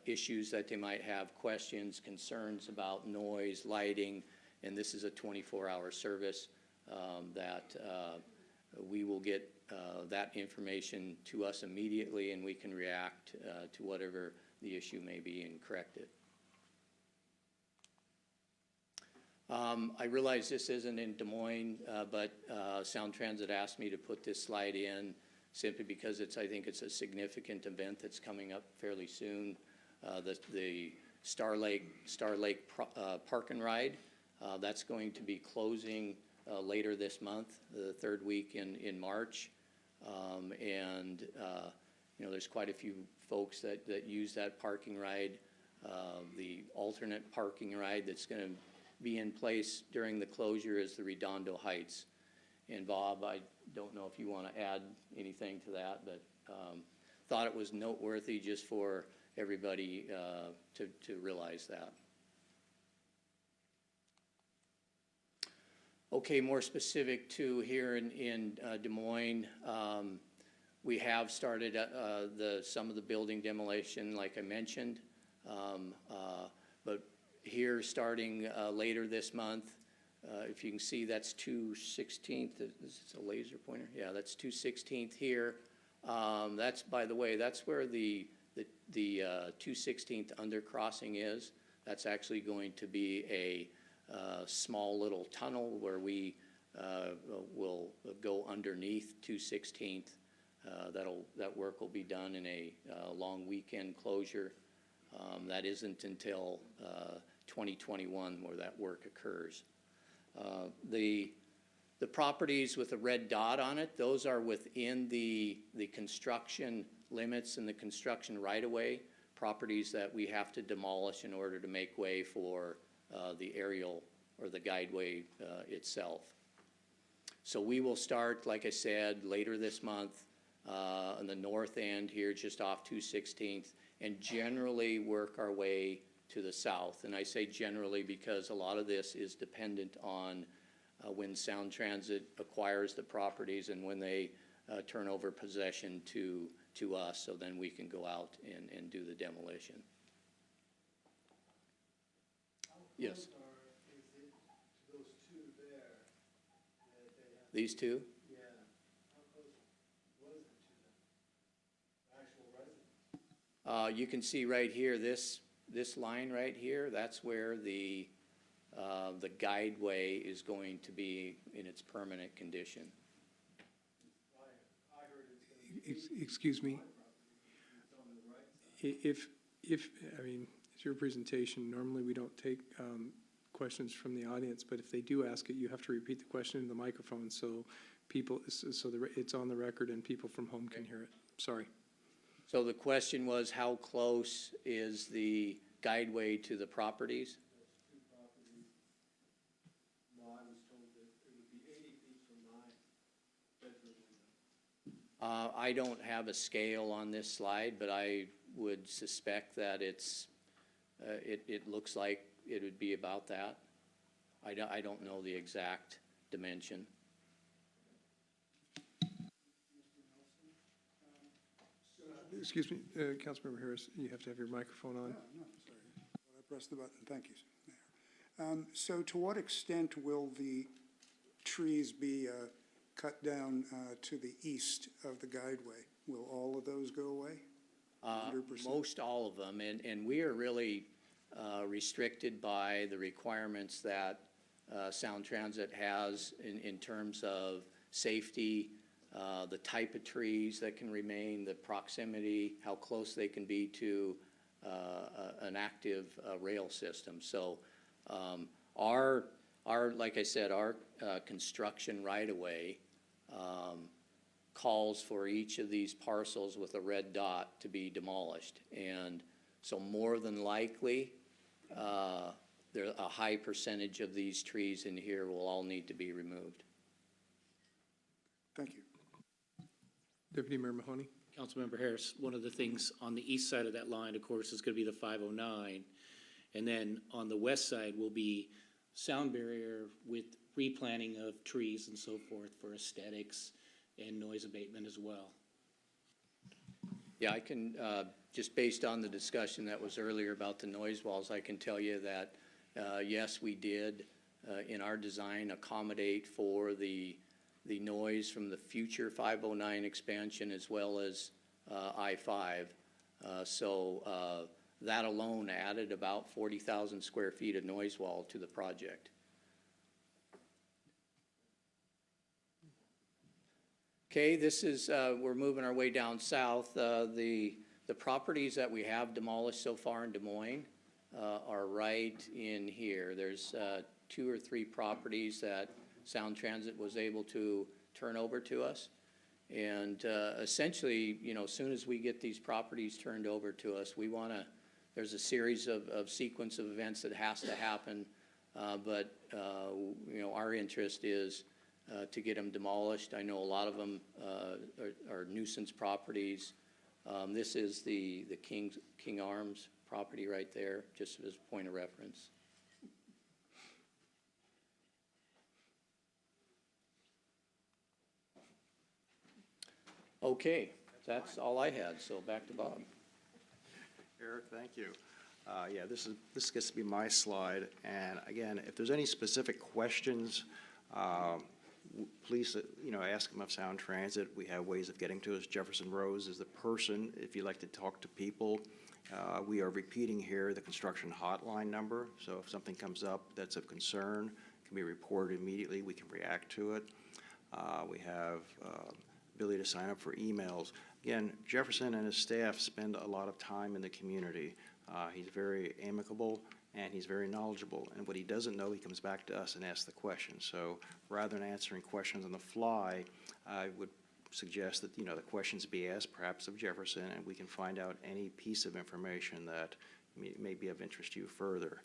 issues that they might have, questions, concerns about noise, lighting, and this is a 24-hour service that we will get that information to us immediately, and we can react to whatever the issue may be and correct it. I realize this isn't in Des Moines, but Sound Transit asked me to put this slide in simply because I think it's a significant event that's coming up fairly soon. The Star Lake Park and Ride, that's going to be closing later this month, the third week in March. There's quite a few folks that use that parking ride. The alternate parking ride that's going to be in place during the closure is the Redondo Heights. And Bob, I don't know if you want to add anything to that, but thought it was noteworthy just for everybody to realize that. Okay, more specific to here in Des Moines, we have started some of the building demolition, like I mentioned, but here starting later this month, if you can see, that's 216th. Is this a laser pointer? Yeah, that's 216th here. That's, by the way, that's where the 216th undercrossing is. That's actually going to be a small little tunnel where we will go underneath 216th. That work will be done in a long weekend closure. That isn't until 2021 where that work occurs. The properties with a red dot on it, those are within the construction limits and the construction right-of-way, properties that we have to demolish in order to make way for the aerial or the guideway itself. So we will start, like I said, later this month on the north end here, just off 216th, and generally work our way to the south. And I say generally because a lot of this is dependent on when Sound Transit acquires the properties and when they turn over possession to us, so then we can go out and do the demolition. Yes. Those two there, These two? yeah, how close was it to the actual residence? You can see right here, this line right here, that's where the guideway is going to be in its permanent condition. Excuse me. I mean, it's your presentation. Normally, we don't take questions from the audience, but if they do ask it, you have to repeat the question in the microphone so it's on the record and people from home can hear it. Sorry. So the question was, how close is the guideway to the properties? I don't have a scale on this slide, but I would suspect that it looks like it would be about that. I don't know the exact dimension. Excuse me, Councilmember Harris, you have to have your microphone on. No, sorry. I pressed the button. Thank you, Mayor. So to what extent will the trees be cut down to the east of the guideway? Will all of those go away? 100%? Most all of them, and we are really restricted by the requirements that Sound Transit has in terms of safety, the type of trees that can remain, the proximity, how close they can be to an active rail system. So like I said, our construction right-of-way calls for each of these parcels with a red dot to be demolished. And so more than likely, a high percentage of these trees in here will all need to be removed. Thank you. Deputy Mayor Mahoney? Councilmember Harris, one of the things on the east side of that line, of course, is going to be the 509. And then on the west side will be sound barrier with replanting of trees and so forth for aesthetics and noise abatement as well. Yeah, I can, just based on the discussion that was earlier about the noise walls, I can tell you that, yes, we did, in our design, accommodate for the noise from the future 509 expansion as well as I-5. So that alone added about 40,000 square feet of noise wall to the project. Okay, this is, we're moving our way down south. The properties that we have demolished so far in Des Moines are right in here. There's 2 or 3 properties that Sound Transit was able to turn over to us. And essentially, you know, as soon as we get these properties turned over to us, we want to, there's a series of sequence of events that has to happen. But you know, our interest is to get them demolished. I know a lot of them are nuisance properties. This is the King Arms property right there, just as a point of reference. Okay, that's all I had, so back to Bob. Eric, thank you. Yeah, this gets to be my slide, and again, if there's any specific questions, please, you know, ask them of Sound Transit. We have ways of getting to us. Jefferson Rose is the person, if you'd like to talk to people. We are repeating here the construction hotline number, so if something comes up that's of concern, it can be reported immediately. We can react to it. We have ability to sign up for emails. Again, Jefferson and his staff spend a lot of time in the community. He's very amicable and he's very knowledgeable. And what he doesn't know, he comes back to us and asks the question. So rather than answering questions on the fly, I would suggest that, you know, the questions be asked perhaps of Jefferson, and we can find out any piece of information that may be of interest to you further.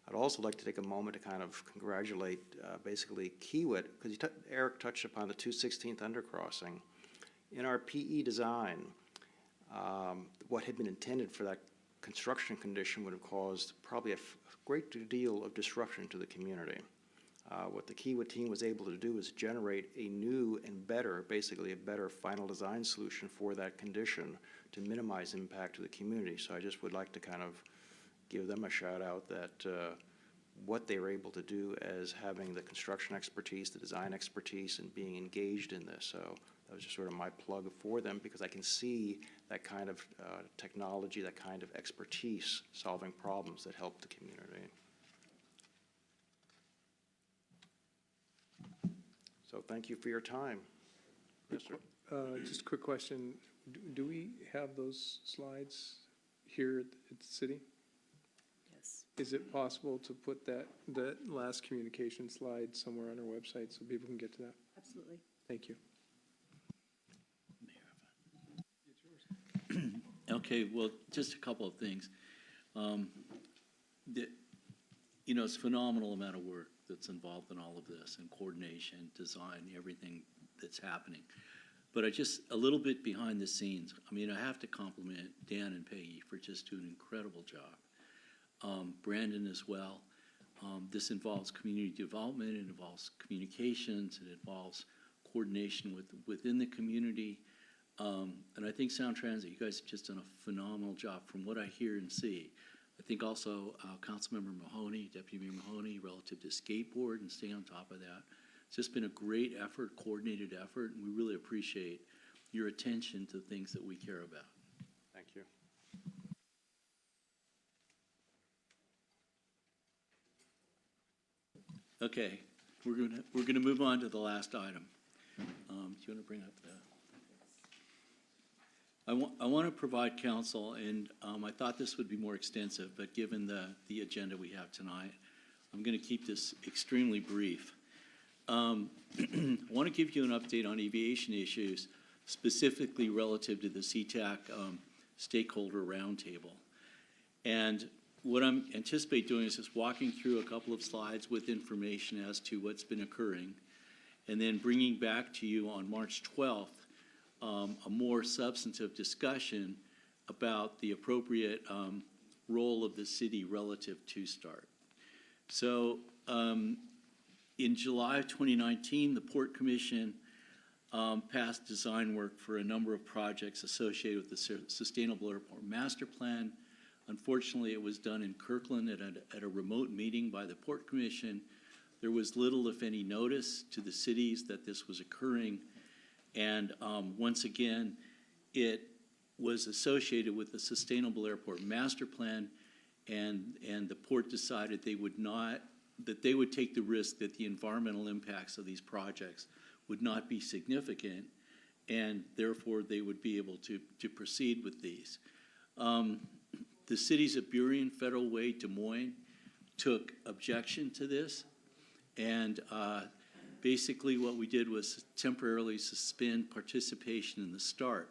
I'd also like to take a moment to kind of congratulate basically Kiewit, because Eric touched upon the 216th undercrossing. In our PE design, what had been intended for that construction condition would have caused probably a great deal of disruption to the community. What the Kiewit team was able to do is generate a new and better, basically a better final design solution for that condition to minimize impact to the community. So I just would like to kind of give them a shout out that what they were able to do as having the construction expertise, the design expertise, and being engaged in this. So that was just sort of my plug for them, because I can see that kind of technology, that kind of expertise solving problems that help the community. So thank you for your time. Yes, sir. Just a quick question. Do we have those slides here at the city? Yes. Is it possible to put that last communication slide somewhere on our website so people can get to that? Absolutely. Thank you. Okay, well, just a couple of things. It's a phenomenal amount of work that's involved in all of this, and coordination, design, everything that's happening. But a little bit behind the scenes. I mean, I have to compliment Dan and Peggy for just doing an incredible job. Brandon as well. This involves community development, it involves communications, it involves coordination within the community. And I think Sound Transit, you guys have just done a phenomenal job from what I hear and see. I think also Councilmember Mahoney, Deputy Mayor Mahoney, relative to skateboard and staying on top of that. It's just been a great effort, coordinated effort, and we really appreciate your attention to things that we care about. Thank you. Okay, we're gonna move on to the last item. Do you want to bring up the? I want to provide counsel, and I thought this would be more extensive, but given the agenda we have tonight, I'm going to keep this extremely brief. I want to give you an update on aviation issues, specifically relative to the SeaTac stakeholder roundtable. And what I'm anticipate doing is just walking through a couple of slides with information as to what's been occurring, and then bringing back to you on March 12th a more substantive discussion about the appropriate role of the city relative to START. So in July of 2019, the Port Commission passed design work for a number of projects associated with the Sustainable Airport Master Plan. Unfortunately, it was done in Kirkland at a remote meeting by the Port Commission. There was little, if any, notice to the cities that this was occurring. And once again, it was associated with the Sustainable Airport Master Plan, and the port decided they would take the risk that the environmental impacts of these projects would not be significant, and therefore they would be able to proceed with these. The cities of Burien, Federal Way, Des Moines took objection to this, and basically what we did was temporarily suspend participation in the START.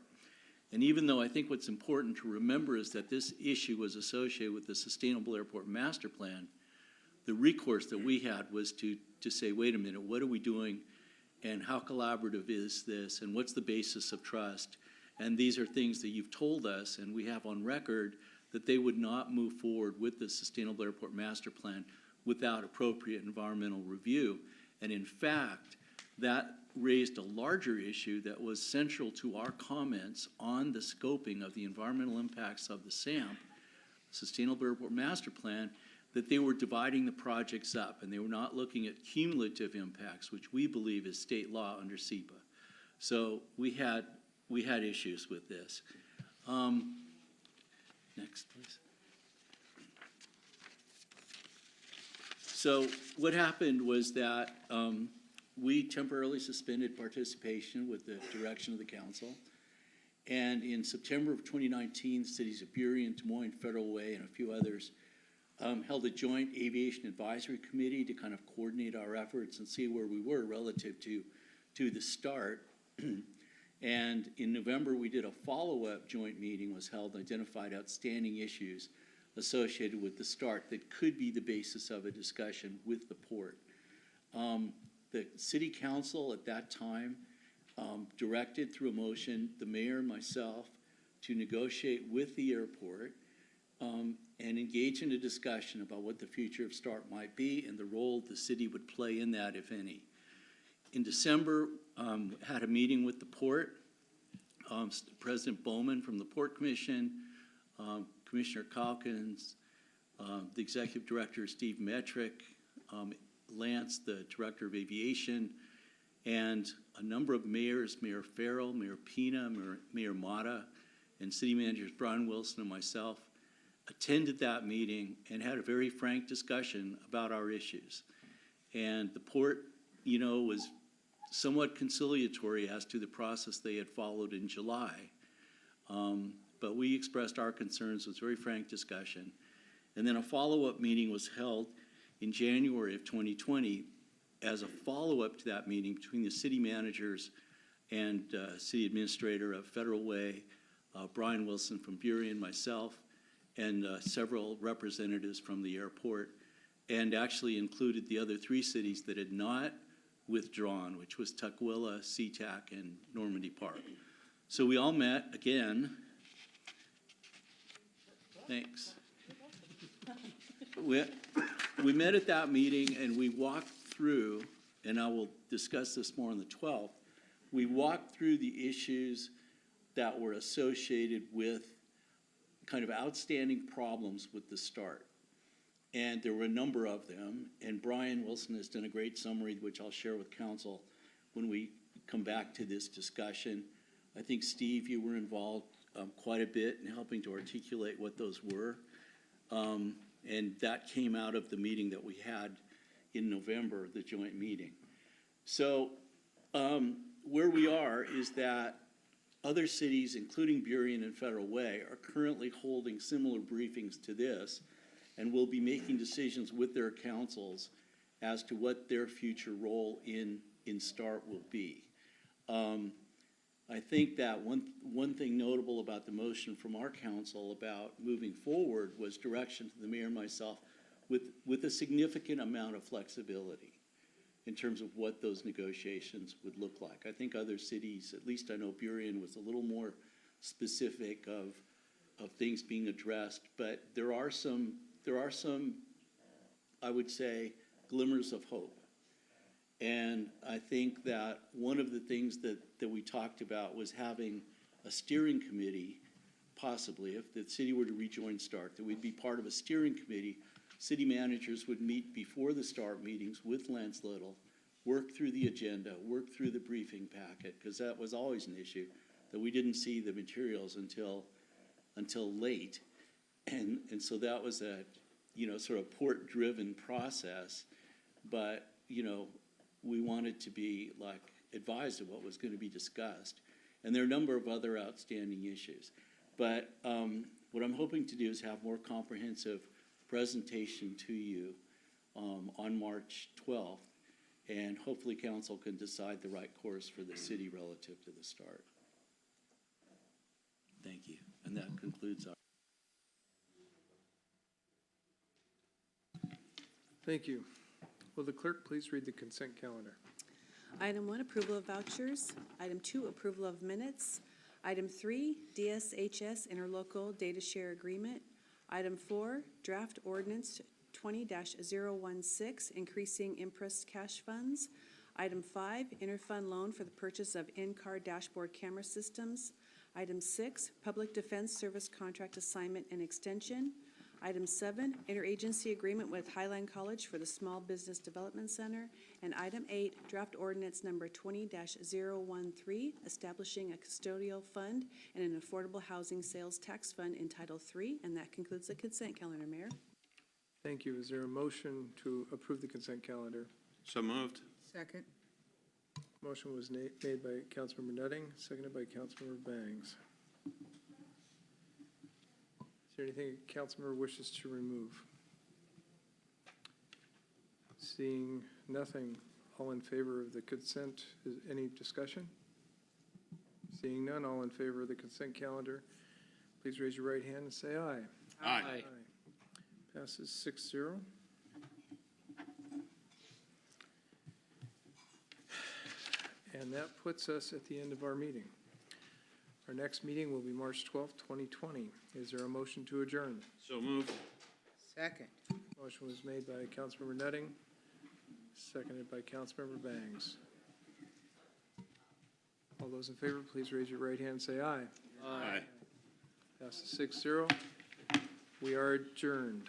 And even though I think what's important to remember is that this issue was associated with the Sustainable Airport Master Plan, the recourse that we had was to say, wait a minute, what are we doing, and how collaborative is this, and what's the basis of trust? And these are things that you've told us, and we have on record that they would not move forward with the Sustainable Airport Master Plan without appropriate environmental review. And in fact, that raised a larger issue that was central to our comments on the scoping of the environmental impacts of the SAMP, Sustainable Airport Master Plan, that they were dividing the projects up, and they were not looking at cumulative impacts, which we believe is state law under SEPA. So we had issues with this. Next, please. So what happened was that we temporarily suspended participation with the direction of the council. And in September of 2019, the cities of Burien, Des Moines, Federal Way, and a few others held a joint aviation advisory committee to kind of coordinate our efforts and see where we were relative to the START. And in November, we did a follow-up joint meeting, was held, and identified outstanding issues associated with the START that could be the basis of a discussion with the port. The city council at that time directed through a motion the mayor and myself to negotiate with the airport and engage in a discussion about what the future of START might be and the role the city would play in that, if any. In December, had a meeting with the port, President Bowman from the Port Commission, Commissioner Calkins, the Executive Director Steve Metrick, Lance, the Director of Aviation, and a number of mayors, Mayor Farrell, Mayor Pina, Mayor Mata, and City Managers Brian Wilson and myself, attended that meeting and had a very frank discussion about our issues. And the port, was somewhat conciliatory as to the process they had followed in July. But we expressed our concerns. It was a very frank discussion. And then a follow-up meeting was held in January of 2020 as a follow-up to that meeting between the city managers and city administrator of Federal Way, Brian Wilson from Burien, myself, and several representatives from the airport, and actually included the other 3 cities that had not withdrawn, which was Tukwila, SeaTac, and Normandy Park. So we all met again. Thanks. We met at that meeting and we walked through, and I will discuss this more on the 12th, we walked through the issues that were associated with kind of outstanding problems with the START. And there were a number of them, and Brian Wilson has done a great summary, which I'll share with council when we come back to this discussion. I think, Steve, you were involved quite a bit in helping to articulate what those were. And that came out of the meeting that we had in November, the joint meeting. So where we are is that other cities, including Burien and Federal Way, are currently holding similar briefings to this, and will be making decisions with their councils as to what their future role in START will be. I think that one thing notable about the motion from our council about moving forward was direction to the mayor and myself with a significant amount of flexibility in terms of what those negotiations would look like. I think other cities, at least I know Burien was a little more specific of things being addressed, but there are some, I would say, glimmers of hope. And I think that one of the things that we talked about was having a steering committee, possibly, if the city were to rejoin START, that we'd be part of a steering committee. City managers would meet before the START meetings with Lance Little, work through the agenda, work through the briefing packet, because that was always an issue, that we didn't see the materials until late. And so that was a, sort of port-driven process, but, we wanted to be advised of what was going to be discussed. And there are a number of other outstanding issues. But what I'm hoping to do is have more comprehensive presentation to you on March 12th, and hopefully council can decide the right course for the city relative to the START. Thank you. And that concludes our... Thank you. Will the clerk please read the consent calendar? Item 1, approval of vouchers. Item 2, approval of minutes. Item 3, DSHS interlocal data share agreement. Item 4, draft ordinance 20-016, increasing IMPRES cash funds. Item 5, interfund loan for the purchase of in-car dashboard camera systems. Item 6, public defense service contract assignment and extension. Item 7, interagency agreement with Highline College for the Small Business Development Center. And item 8, draft ordinance number 20-013, establishing a custodial fund and an affordable housing sales tax fund in Title III. And that concludes the consent calendar, Mayor. Thank you. Is there a motion to approve the consent calendar? So moved. Second. Motion was made by Councilmember Nutting, seconded by Councilmember Bangs. Is there anything a councilmember wishes to remove? Seeing nothing, all in favor of the consent, is any discussion? Seeing none, all in favor of the consent calendar, please raise your right hand and say aye. Aye. Aye. Passes 6-0. And that puts us at the end of our meeting. Our next meeting will be March 12th, 2020. Is there a motion to adjourn? So moved. Second. Motion was made by Councilmember Nutting, seconded by Councilmember Bangs. All those in favor, please raise your right hand and say aye. Aye. Passes 6-0. We are adjourned.